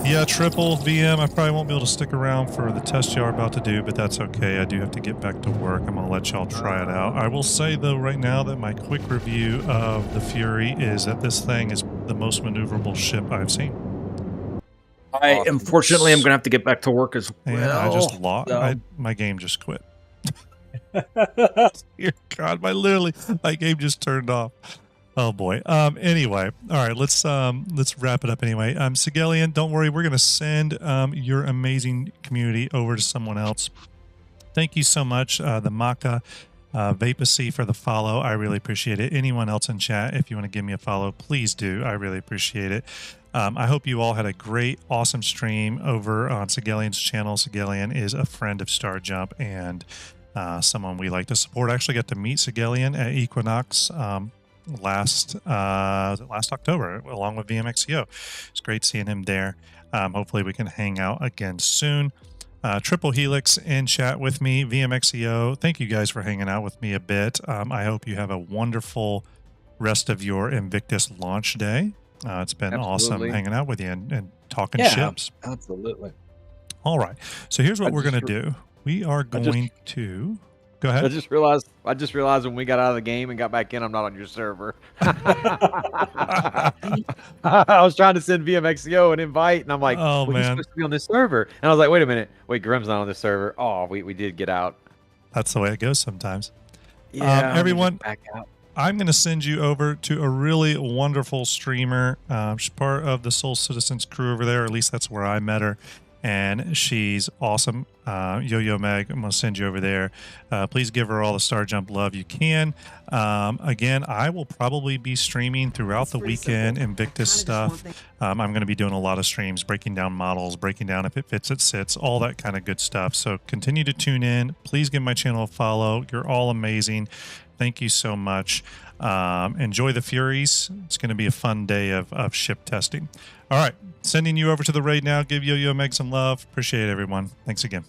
Yeah, triple VM. I probably won't be able to stick around for the test y'all are about to do, but that's okay. I do have to get back to work. I'm going to let y'all try it out. I will say, though, right now that my quick review of the Fury is that this thing is the most maneuverable ship I've seen. Unfortunately, I'm going to have to get back to work as well. And I just lost. So. My game just quit. Dear God, my game just turned off. Oh boy. Anyway, all right. Let's wrap it up. Anyway, Sigelian, don't worry. We're gonna send your amazing community over to someone else. Thank you so much, the Maka Vapacy, for the follow. I really appreciate it. Anyone else in chat, if you want to give me a follow, please do. I really appreciate it. I hope you all had a great, awesome stream over on Sigelian's channel. Sigelian is a friend of Star Jump and someone we like to support. I actually got to meet Sigelian at Equinox last October, along with VMXEO. It's great seeing him there. Hopefully we can hang out again soon. Triple Helix in chat with me, VMXEO. Thank you guys for hanging out with me a bit. I hope you have a wonderful rest of your Invictus launch day. It's been awesome hanging out with you and talking ships. Absolutely. All right. So here's what we're going to do. We are going to go ahead. I just realized when we got out of the game and got back in, I'm not on your server. I was trying to send VMXEO an invite, and I'm like, oh man, he's supposed to be on this server. And I was like, wait a minute, Grim's not on this server. Oh, we did get out. That's the way it goes sometimes. Yeah, everyone, back out. I'm going to send you over to a really wonderful streamer. She's part of the Soul Citizens crew over there, or at least that's where I met her. And she's awesome. Yo-Yo Meg, I'm going to send you over there. Please give her all the Star Jump love you can. Again, I will probably be streaming throughout the weekend Invictus stuff. I'm going to be doing a lot of streams, breaking down models, breaking down if it fits, it sits, all that kind of good stuff. So continue to tune in. Please give my channel a follow. You're all amazing. Thank you so much. Enjoy the Furies. It's going to be a fun day of ship testing. All right, sending you over to the raid now. Give Yo-Yo Meg some love. Appreciate it, everyone. Thanks again.